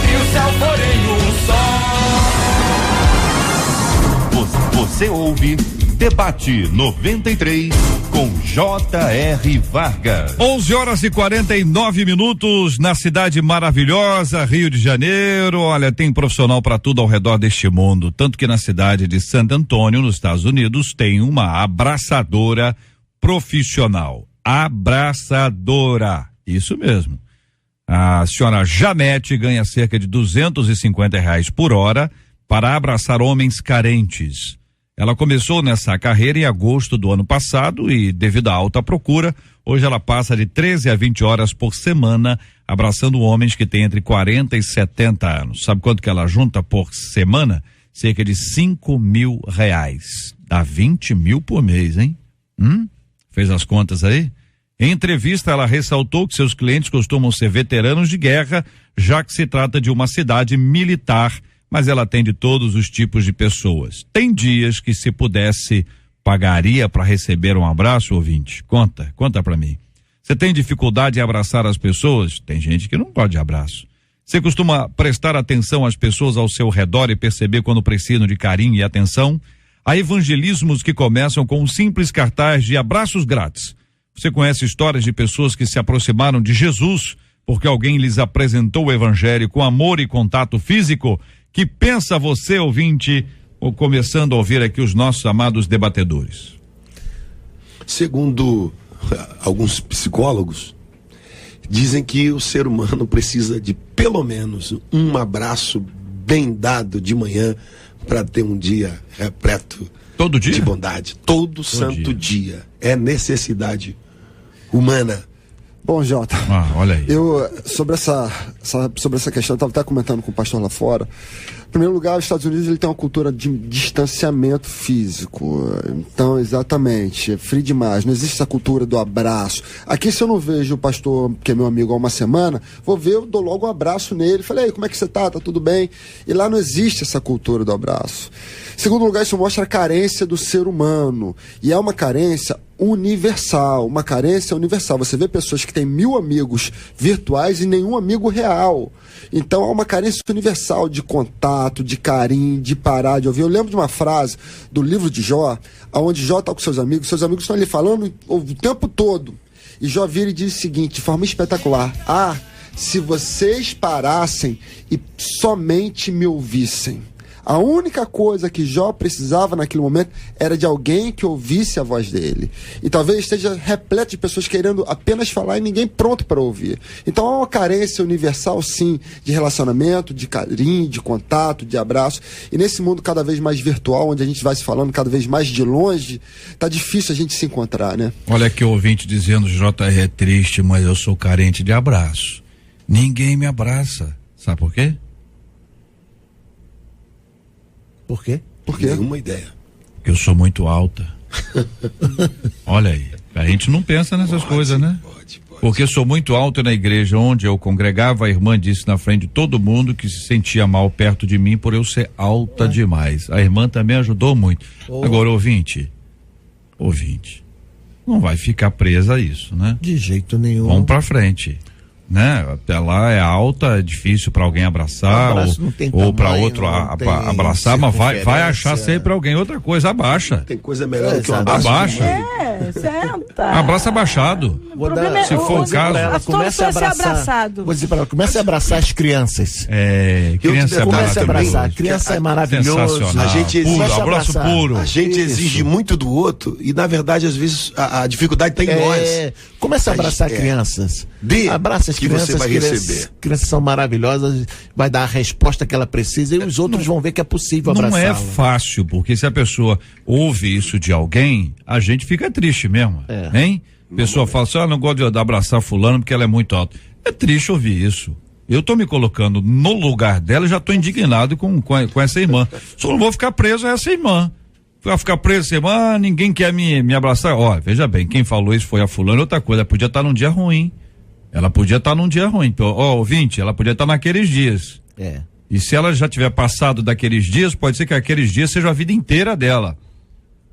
e o céu forem um só. Você ouve Debate 93 com J.R. Vargas. 11h49 na cidade maravilhosa, Rio de Janeiro. Olha, tem profissional para tudo ao redor deste mundo. Tanto que na cidade de Santo Antônio, nos Estados Unidos, tem uma abraçadora profissional. Abraçadora. Isso mesmo. A senhora Janete ganha cerca de R$250 por hora para abraçar homens carentes. Ela começou nessa carreira em agosto do ano passado e, devido à alta procura, hoje ela passa de 13 a 20 horas por semana abraçando homens que têm entre 40 e 70 anos. Sabe quanto que ela junta por semana? Cerca de R$5.000. Dá 20 mil por mês, hein? Fez as contas aí? Em entrevista, ela ressaltou que seus clientes costumam ser veteranos de guerra, já que se trata de uma cidade militar, mas ela atende todos os tipos de pessoas. Tem dias que, se pudesse, pagaria para receber um abraço, ouvinte? Conta pra mim. Você tem dificuldade em abraçar as pessoas? Tem gente que não gosta de abraço. Você costuma prestar atenção às pessoas ao seu redor e perceber quando precisam de carinho e atenção? Há evangelismos que começam com um simples cartaz de abraços grátis. Você conhece histórias de pessoas que se aproximaram de Jesus porque alguém lhes apresentou o evangelho com amor e contato físico? Que pensa você, ouvinte, ou começando a ouvir aqui os nossos amados debatedores? Segundo alguns psicólogos, dizem que o ser humano precisa de pelo menos um abraço bem dado de manhã para ter um dia repleto todo dia de bondade. Todo santo dia. É necessidade humana. Bom, Jota, olha aí. Eu, sobre essa questão, eu estava até comentando com o pastor lá fora. Em primeiro lugar, os Estados Unidos ele tem uma cultura de distanciamento físico. Então, exatamente, é frio demais. Não existe essa cultura do abraço. Aqui, se eu não vejo o pastor, que é meu amigo, há uma semana, vou ver, eu dou logo um abraço nele. Falei, ei, como é que você tá? Tá tudo bem? E lá não existe essa cultura do abraço. Em segundo lugar, isso mostra a carência do ser humano. E é uma carência universal, uma carência universal. Você vê pessoas que têm 1000 amigos virtuais e nenhum amigo real. Então há uma carência universal de contato, de carinho, de parar de ouvir. Eu lembro de uma frase do livro de Jó, onde Jó está com seus amigos estão ali falando o tempo todo. E Jó vira e diz o seguinte, de forma espetacular: se vocês parassem e somente me ouvissem. A única coisa que Jó precisava naquele momento era de alguém que ouvisse a voz dele. E talvez esteja repleto de pessoas querendo apenas falar e ninguém pronto para ouvir. Então há uma carência universal, sim, de relacionamento, de carinho, de contato, de abraço. E nesse mundo cada vez mais virtual, onde a gente vai se falando cada vez mais de longe, tá difícil a gente se encontrar, né? Olha aqui o ouvinte dizendo: JR é triste, mas eu sou carente de abraço. Ninguém me abraça. Sabe por quê? Por quê? Por quê? Nenhuma ideia. Porque eu sou muito alta. Olha aí, a gente não pensa nessas coisas, né? Pode. Porque sou muito alto na igreja onde eu congregava, a irmã disse na frente de todo mundo que se sentia mal perto de mim por eu ser alta demais. A irmã também ajudou muito. Agora, ouvinte, não vai ficar presa a isso, né? De jeito nenhum. Vamos pra frente. Né? Até lá é alta, é difícil para alguém abraçar ou para outro abraçar, mas vai achar sempre alguém. Outra coisa, abaixa. Tem coisa melhor do que um abraço. Abaixa. Senta. Abraça abaixado. Se for o caso, comece a abraçar. Vou dizer para ela, comece a abraçar as crianças. Criança comece a abraçar. Criança é maravilhoso. A gente exige abraço puro. A gente exige muito do outro e na verdade às vezes a dificuldade está em nós. Comece a abraçar crianças. Abraça as crianças, você vai receber. Crianças são maravilhosas, vai dar a resposta que ela precisa e os outros vão ver que é possível abraçá-la. Não é fácil, porque se a pessoa ouve isso de alguém, a gente fica triste mesmo, hein? A pessoa fala assim: não gosto de abraçar fulano porque ela é muito alta. É triste ouvir isso. Eu tô me colocando no lugar dela e já tô indignado com essa irmã. Só não vou ficar preso a essa irmã. Vai ficar preso essa irmã, ninguém quer me abraçar. Ó, veja bem, quem falou isso foi a fulana. Outra coisa, ela podia estar num dia ruim. Ouvinte, ela podia estar naqueles dias. E se ela já tiver passado daqueles dias, pode ser que aqueles dias seja a vida inteira dela.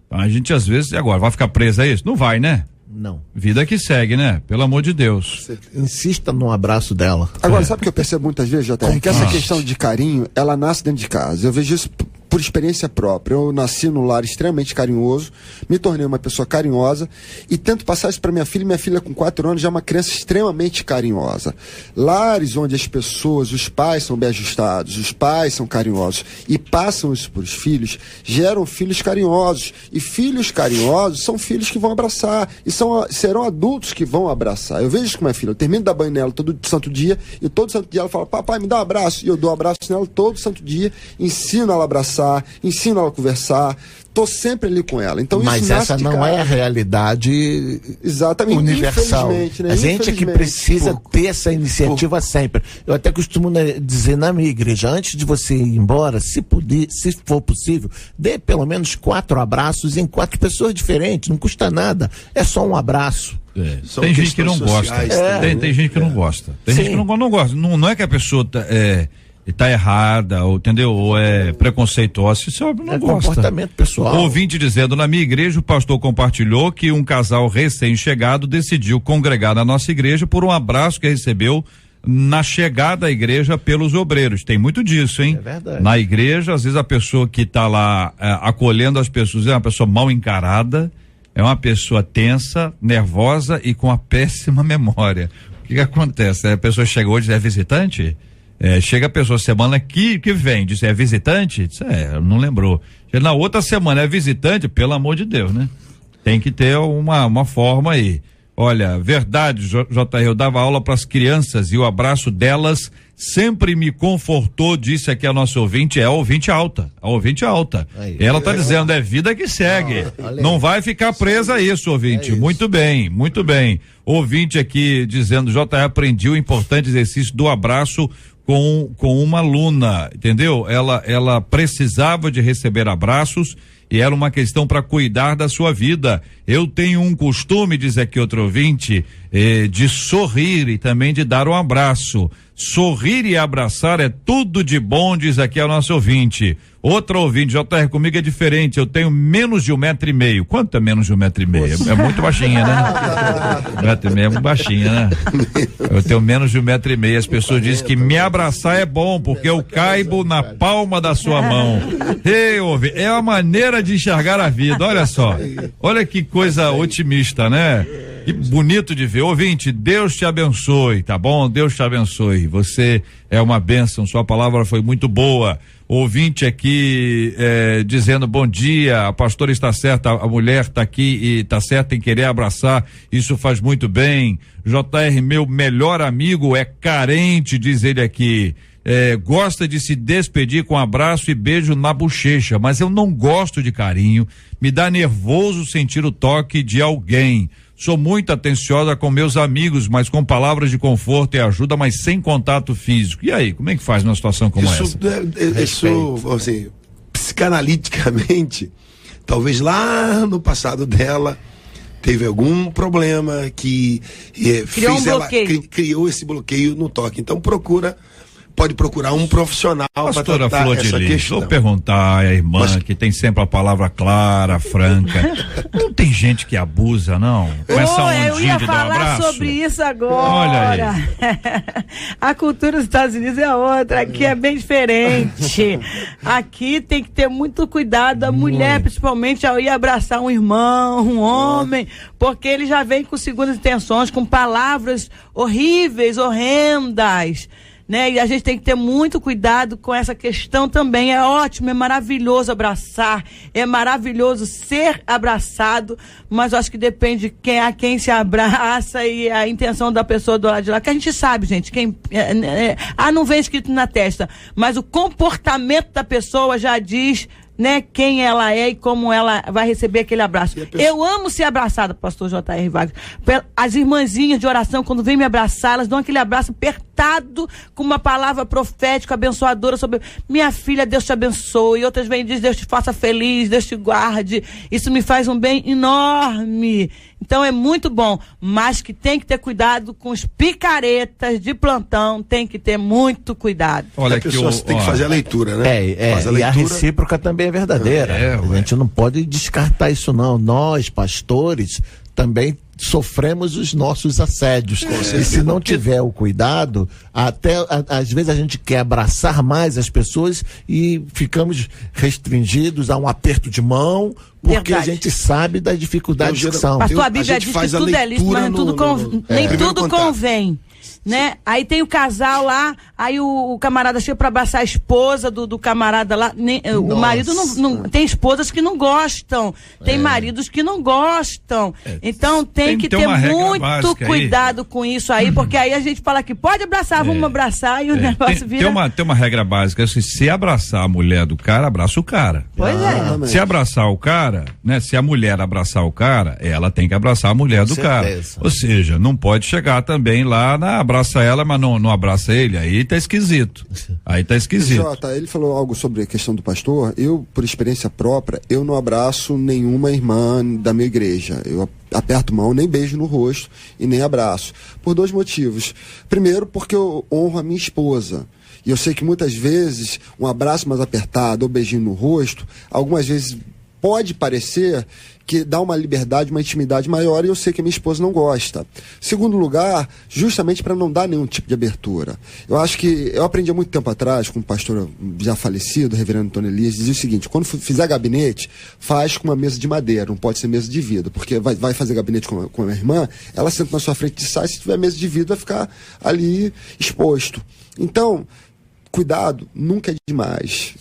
Então a gente às vezes, agora, vai ficar presa a isso? Não vai, né? Não. Vida que segue, né? Pelo amor de Deus. Insista no abraço dela. Agora, sabe o que eu percebo muitas vezes, JR? Que essa questão de carinho, ela nasce dentro de casa. Eu vejo isso por experiência própria. Eu nasci num lar extremamente carinhoso, me tornei uma pessoa carinhosa e tento passar isso para minha filha. Minha filha com 4 anos já é uma criança extremamente carinhosa. Lares onde as pessoas, os pais são bem ajustados, os pais são carinhosos e passam isso para os filhos, geram filhos carinhosos. E filhos carinhosos são filhos que vão abraçar e serão adultos que vão abraçar. Eu vejo isso com minha filha. Eu termino de dar banho nela todo santo dia e todo santo dia ela fala: papai, me dá um abraço. E eu dou um abraço nela todo santo dia, ensino ela a abraçar, ensino ela a conversar, tô sempre ali com ela. Então, mas isso essa não é a realidade universal. Né? A gente é que precisa ter essa iniciativa sempre. Eu até costumo dizer na minha igreja, antes de você ir embora, se for possível, dê pelo menos 4 abraços em 4 pessoas diferentes, não custa nada, é só um abraço. Tem gente que não gosta. Tem gente que não gosta. Tem gente que não gosta. Não é que a pessoa tá errada, ou, entendeu? Ou é preconceituosa, isso não gosta. Comportamento pessoal. Ouvinte dizendo: na minha igreja o pastor compartilhou que um casal recém-chegado decidiu congregar na nossa igreja por um abraço que recebeu na chegada à igreja pelos obreiros. Tem muito disso, hein? É verdade. Na igreja, às vezes a pessoa que tá lá acolhendo as pessoas é uma pessoa mal encarada, é uma pessoa tensa, nervosa e com a péssima memória. O que acontece? A pessoa chega hoje, é visitante? Chega a pessoa semana que vem, diz: é visitante? Diz: não lembrou. Na outra semana é visitante, pelo amor de Deus, né? Tem que ter uma forma aí. Olha, verdade, JR, eu dava aula para as crianças e o abraço delas sempre me confortou, disse aqui a nossa ouvinte, a ouvinte alta. Aí, ela tá dizendo: é vida que segue. Não vai ficar presa a isso, ouvinte. Muito bem, muito bem. Ouvinte aqui dizendo: JR, aprendi o importante exercício do abraço com uma aluna, entendeu? Ela precisava de receber abraços e era uma questão para cuidar da sua vida. Eu tenho um costume, diz aqui outro ouvinte, de sorrir e também de dar um abraço. Sorrir e abraçar é tudo de bom, diz aqui a nossa ouvinte. Outra ouvinte: JR, comigo é diferente, eu tenho menos de 1,5 metro. Quanto é menos de 1,5 metro? É muito baixinha, né? 1,5 metro é muito baixinha, né? Eu tenho menos de 1,5 metro. As pessoas dizem que me abraçar é bom, porque eu caibo na palma da sua mão. É a maneira de enxergar a vida, olha só. Olha que coisa otimista, né? Que bonito de ver. Ouvinte, Deus te abençoe, tá bom? Deus te abençoe. Você é uma bênção, sua palavra foi muito boa. Ouvinte aqui dizendo bom dia, a pastora está certa, a mulher está aqui e está certa em querer abraçar, isso faz muito bem. JR, meu melhor amigo é carente, diz ele aqui. Gosta de se despedir com abraço e beijo na bochecha, mas eu não gosto de carinho, me dá nervoso sentir o toque de alguém. Sou muito atenciosa com meus amigos, mas com palavras de conforto e ajuda, mas sem contato físico. E aí, como é que faz numa situação como essa? Isso, assim, psicanaliticamente, talvez lá no passado dela teve algum problema que criou esse bloqueio no toque. Então pode procurar um profissional para tratar Flor de essa Lis, questão. vou perguntar à irmã que tem sempre a palavra clara, franca. Não tem gente que abusa, não? Com essa ondinha eu ia de dar um falar abraço? sobre isso agora. Olha aí. A cultura dos Estados Unidos é outra, aqui é bem diferente. Aqui tem que ter muito cuidado, a mulher principalmente ao ir abraçar um irmão, um homem, porque ele já vem com segundas intenções, com palavras horríveis, horrendas. Né? E a gente tem que ter muito cuidado com essa questão também. É ótimo, é maravilhoso abraçar, é maravilhoso ser abraçado, mas eu acho que depende a quem se abraça e a intenção da pessoa do lado de lá, que a gente sabe, gente, não vem escrito na testa, mas o comportamento da pessoa já diz, né, quem ela é e como ela vai receber aquele abraço. Eu amo ser abraçada, pastor J.R. Vargas. As irmãzinhas de oração, quando vêm me abraçar, elas dão aquele abraço apertado, com uma palavra profética, abençoadora sobre minha filha, Deus te abençoe. E outras vêm e dizem, Deus te faça feliz, Deus te guarde. Isso me faz um bem enorme. Então é muito bom, mas que tem que ter cuidado com os picaretas de plantão, tem que ter muito cuidado. Olha, a pessoa tem que fazer a leitura, né? E a recíproca também é verdadeira. A gente não pode descartar isso, não. Nós, pastores, também sofremos os nossos assédios. E se não tiver o cuidado, às vezes a gente quer abraçar mais as pessoas e ficamos restringidos a um aperto de mão, porque a gente sabe das dificuldades que são. Pastor, a Bíblia diz que tudo é lícito, mas nem tudo convém. Né? Aí tem o casal lá, aí o camarada chega pra abraçar a esposa do camarada lá, o marido não tem esposas que não gostam, tem maridos que não gostam, então tem que ter muito cuidado com isso aí, porque aí a gente fala que pode abraçar, vamos abraçar e o negócio vira... Tem uma regra básica, se abraçar a mulher do cara, abraça o cara. Pois é. Se abraçar o cara, né? Se a mulher abraçar o cara, ela tem que abraçar a mulher do cara. Ou seja, não pode chegar também lá abraça ela, mas não abraça ele, aí tá esquisito. Jota, ele falou algo sobre a questão do pastor. Eu, por experiência própria, eu não abraço nenhuma irmã da minha igreja. Eu aperto mão, nem beijo no rosto e nem abraço. Por 2 motivos. Primeiro, porque eu honro a minha esposa. E eu sei que muitas vezes um abraço mais apertado ou beijinho no rosto, algumas vezes pode parecer que dá uma liberdade, uma intimidade maior, e eu sei que a minha esposa não gosta. Segundo lugar, justamente para não dar nenhum tipo de abertura. Eu acho que eu aprendi há muito tempo atrás com um pastor já falecido, o reverendo Tony Elias, dizia o seguinte: quando fizer gabinete, faz com uma mesa de madeira, não pode ser mesa de vidro, porque vai fazer gabinete com a minha irmã, ela senta na sua frente de sai, se tiver mesa de vidro vai ficar ali exposto. Então, cuidado nunca é demais.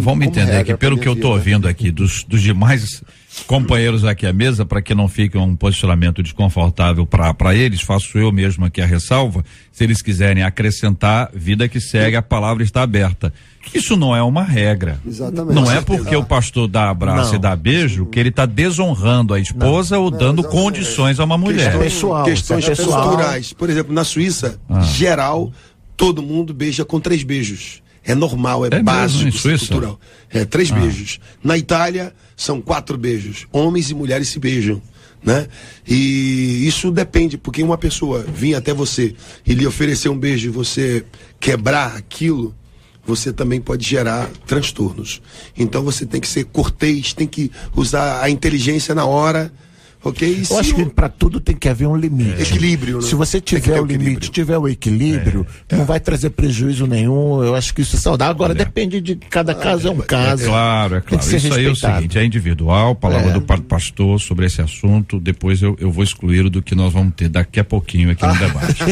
Vamos entender aqui, pelo que eu estou ouvindo aqui dos demais companheiros aqui à mesa, para que não fique um posicionamento desconfortável para eles, faço eu mesmo aqui a ressalva. Se eles quiserem acrescentar, vida que segue, a palavra está aberta. Isso não é uma regra. Exatamente. Não é porque o pastor dá abraço e dá beijo que ele está desonrando a esposa ou dando condições a uma mulher. Questões culturais. Por exemplo, na Suíça, geral, todo mundo beija com 3 beijos. É normal, é básico, cultural. 3 beijos. Na Itália, são 4 beijos. Homens e mulheres se beijam, né? E isso depende, porque uma pessoa vir até você e lhe oferecer um beijo e você quebrar aquilo, você também pode gerar transtornos. Então você tem que ser cortês, tem que usar a inteligência na hora, Ok? Eu acho que para tudo tem que haver um limite. Equilíbrio, né? Se você tiver o limite, tiver o equilíbrio, não vai trazer prejuízo nenhum. Eu acho que isso é saudável. Agora depende de cada caso, é um caso. É claro. Isso aí é o seguinte, é individual, palavra do pastor sobre esse assunto, depois eu vou excluir do que nós vamos ter daqui a pouquinho aqui no debate.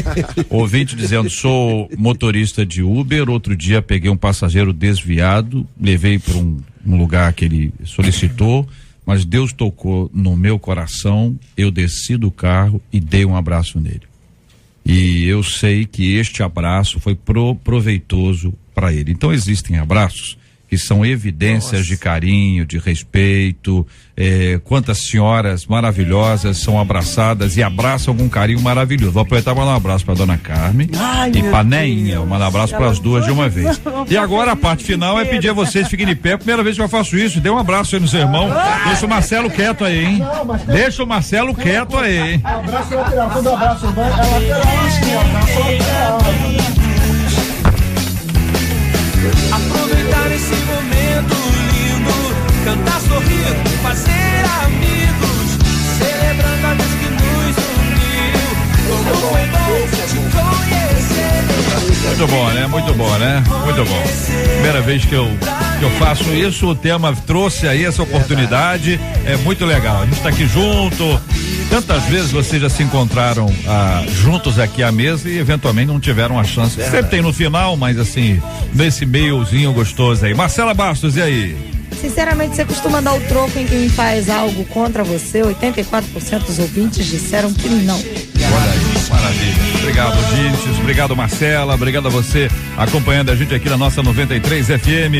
Ouvinte dizendo, sou motorista de Uber, outro dia peguei um passageiro desviado, levei para um lugar que ele solicitou, mas Deus tocou no meu coração, eu desci do carro e dei um abraço nele. E eu sei que este abraço foi proveitoso para ele. Então existem abraços que são evidências de carinho, de respeito. Quantas senhoras maravilhosas são abraçadas e abraçam com carinho maravilhoso. Vou aproveitar para dar um abraço para dona Carmen e para Neinha. Um abraço para as duas de uma vez. E agora a parte final é pedir a vocês fiquem de pé. Primeira vez que eu faço isso. Dê um abraço aí no seu irmão. Deixa o Marcelo quieto aí, hein? Deixa o Marcelo quieto aí, hein? Abraço lateral. Quando abraço é lateral. Aproveitar esse momento lindo, cantar, sorrir, fazer amigos, celebrando a Deus que nos uniu. Como foi bom te conhecer. Muito bom, né? Muito bom, né? Muito bom. Primeira vez que eu faço isso, o tema trouxe aí essa oportunidade, é muito legal. A gente está aqui junto. Tantas vezes vocês já se encontraram juntos aqui à mesa e eventualmente não tiveram a chance. Sempre tem no final, mas assim, nesse meiozinho gostoso aí. Marcela Bastos, e aí? Sinceramente, você costuma dar o troco em quem faz algo contra você? 84% dos ouvintes disseram que não. Olha aí, maravilha. Obrigado, ouvintes. Obrigado, Marcela. Obrigado a você acompanhando a gente aqui na nossa 93 FM.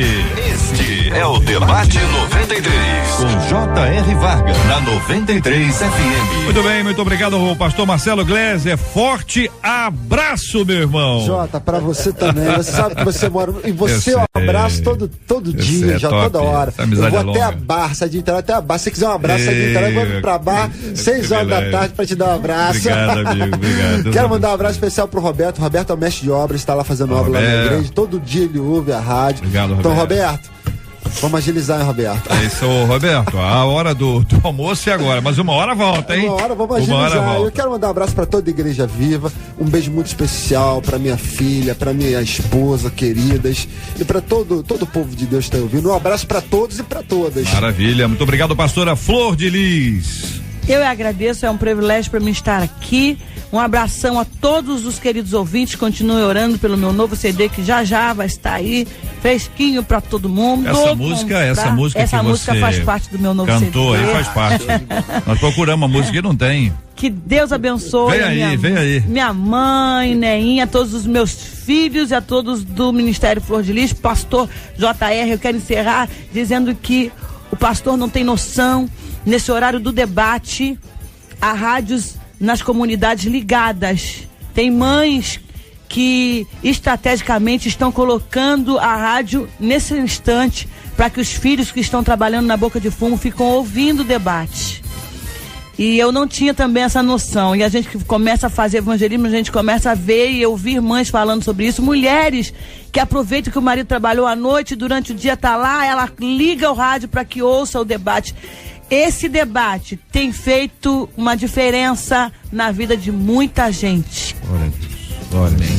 Este é o Debate 93, com J.R. Vargas, na 93 FM. Muito bem, muito obrigado, pastor Marcelo Gleiser. Forte abraço, meu irmão. Jota, pra você também. Você sabe que você mora. E você eu abraço todo dia, já top, toda hora. Eu vou até a Barra, sai de entrar até a Barra. Se você quiser um abraço, sai de entrar, eu vou pra Barra 6 horas da tarde pra te dar um abraço. Obrigado, amigo. Obrigado. Quero mandar um abraço especial pro Roberto. O Roberto é o mestre de obras, está lá fazendo obra lá na igreja. Todo dia ele ouve a rádio. Obrigado, Roberto. Então, Roberto, vamos agilizar, hein, Roberto? É isso, Roberto. A hora do almoço é agora, mas uma hora volta, hein? Uma hora vamos agilizar. Eu quero mandar um abraço pra toda a Igreja Viva, um beijo muito especial pra minha filha, pra minha esposa, queridas, e pra todo o povo de Deus que está ouvindo. Um abraço pra todos e pra todas. Maravilha. Muito obrigado, pastora Flor de Lis. Eu agradeço, é um privilégio para mim estar aqui. Um abração a todos os queridos ouvintes. Continuem orando pelo meu novo CD que já vai estar aí, fresquinho para todo mundo. Essa música faz parte do meu novo CD. Cantou aí, faz parte. Nós procuramos uma música que não tem. Que Deus abençoe. Vem aí. Minha mãe, Neinha, a todos os meus filhos e a todos do Ministério Flor de Lis, pastor J.R. Eu quero encerrar dizendo que o pastor não tem noção. Nesse horário do debate, há rádios nas comunidades ligadas. Tem mães que estrategicamente estão colocando a rádio nesse instante para que os filhos que estão trabalhando na boca de fumo fiquem ouvindo o debate. E eu não tinha também essa noção. E a gente começa a fazer evangelismo, a gente começa a ver e ouvir mães falando sobre isso. Mulheres que aproveitam que o marido trabalhou à noite, durante o dia está lá, ela liga o rádio para que ouça o debate. Esse debate tem feito uma diferença na vida de muita gente. Glória a Deus.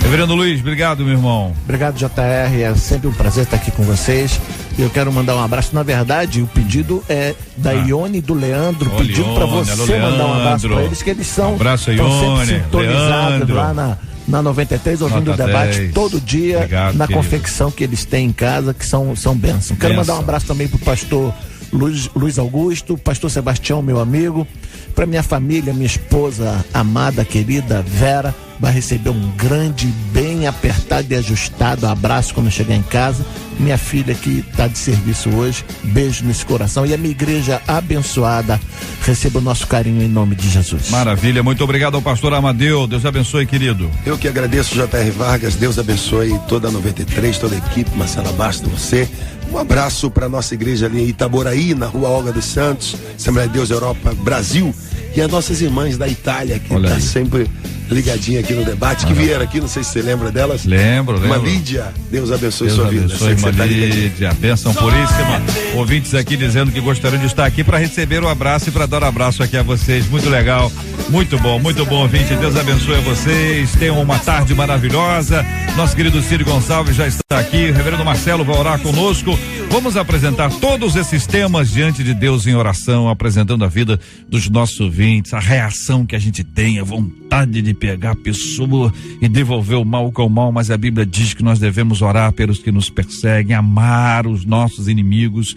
Reverendo Luiz, obrigado, meu irmão. Obrigado, JR. É sempre um prazer estar aqui com vocês. E eu quero mandar um abraço. Na verdade, o pedido é da Ione e do Leandro, pedindo para você mandar um abraço para eles, que eles são sempre sintonizados lá na 93, ouvindo o debate todo dia. Obrigado, na confecção que eles têm em casa, que são bênçãos. Quero mandar um abraço também pro pastor Luiz Augusto, pastor Sebastião, meu amigo, para minha família, minha esposa amada, querida Vera, vai receber um grande, bem apertado e ajustado abraço quando chegar em casa. Minha filha que está de serviço hoje, beijo nesse coração, e a minha igreja abençoada, receba o nosso carinho em nome de Jesus. Maravilha, muito obrigado ao pastor Amadeu, Deus abençoe, querido. Eu que agradeço, J.R. Vargas, Deus abençoe toda a 93, toda a equipe, Marcela Bastos, você. Um abraço para nossa igreja ali em Itaboraí, na Rua Olga dos Santos, Assembleia de Deus Europa Brasil. E as nossas irmãs da Itália, que Olha tá aí. sempre ligadinha aqui no debate, que vieram aqui, não sei se você lembra delas. Lembro. Uma Lídia, Deus abençoe Deus sua vida. abençoe, Sei que você tá ligadinha. Lídia, bênção puríssima. Ouvintes aqui dizendo que gostariam de estar aqui para receber o abraço e para dar um abraço aqui a vocês. Muito legal, muito bom, ouvinte. Deus abençoe a vocês. Tenham uma tarde maravilhosa. Nosso querido Ciro Gonçalves já está aqui. O reverendo Marcelo vai orar conosco. Vamos apresentar todos esses temas diante de Deus em oração, apresentando a vida dos nossos ouvintes, a reação que a gente tem, a vontade de pegar a pessoa e devolver o mal com o mal, mas a Bíblia diz que nós devemos orar pelos que nos perseguem, amar os nossos inimigos.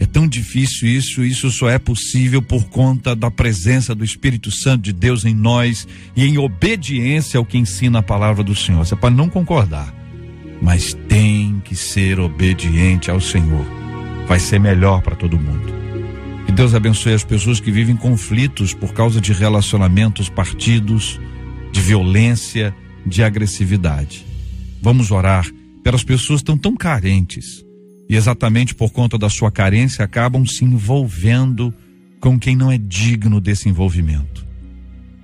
É tão difícil isso só é possível por conta da presença do Espírito Santo de Deus em nós e em obediência ao que ensina a palavra do Senhor. Você pode não concordar, mas tem que ser obediente ao Senhor. Vai ser melhor para todo mundo. Que Deus abençoe as pessoas que vivem conflitos por causa de relacionamentos partidos, de violência, de agressividade. Vamos orar pelas pessoas que estão tão carentes e exatamente por conta da sua carência acabam se envolvendo com quem não é digno desse envolvimento.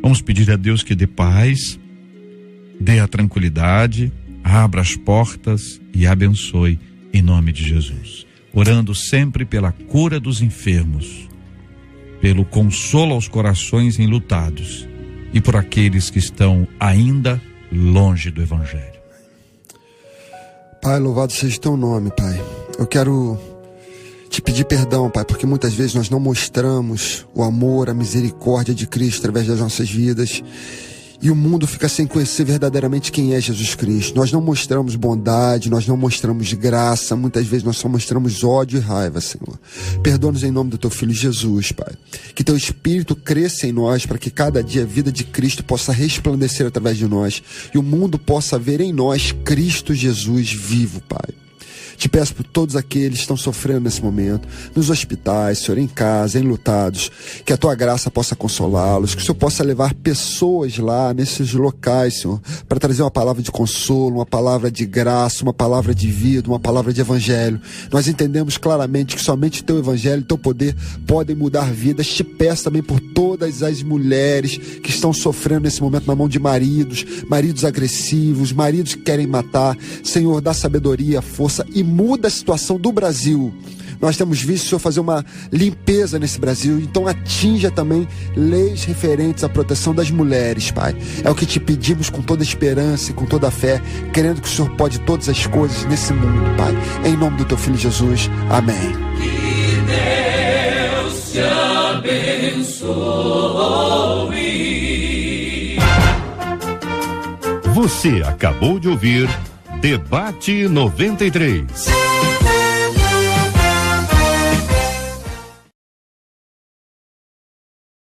Vamos pedir a Deus que dê paz, dê a tranquilidade, abra as portas e abençoe em nome de Jesus. Orando sempre pela cura dos enfermos, pelo consolo aos corações enlutados e por aqueles que estão ainda longe do Evangelho. Pai, louvado seja o teu nome, Pai. Eu quero te pedir perdão, Pai, porque muitas vezes nós não mostramos o amor, a misericórdia de Cristo através das nossas vidas. E o mundo fica sem conhecer verdadeiramente quem é Jesus Cristo. Nós não mostramos bondade, nós não mostramos graça, muitas vezes nós só mostramos ódio e raiva, Senhor. Perdoa-nos em nome do teu Filho Jesus, Pai. Que teu Espírito cresça em nós para que cada dia a vida de Cristo possa resplandecer através de nós e o mundo possa ver em nós Cristo Jesus vivo, Pai. Te peço por todos aqueles que estão sofrendo nesse momento, nos hospitais, Senhor, em casa, enlutados, que a tua graça possa consolá-los, que o Senhor possa levar pessoas lá nesses locais, Senhor, para trazer uma palavra de consolo, uma palavra de graça, uma palavra de vida, uma palavra de evangelho. Nós entendemos claramente que somente o teu evangelho e o teu poder podem mudar vidas. Te peço também por todas as mulheres que estão sofrendo nesse momento na mão de maridos agressivos, maridos que querem matar. Senhor, dá sabedoria, força e muda a situação do Brasil. Nós temos visto o Senhor fazer uma limpeza nesse Brasil, então atinja também leis referentes à proteção das mulheres, Pai. É o que te pedimos com toda esperança e com toda a fé, querendo que o Senhor pode todas as coisas nesse mundo, Pai. Em nome do teu Filho Jesus, amém. Que Deus te abençoe. Você acabou de ouvir Debate 93.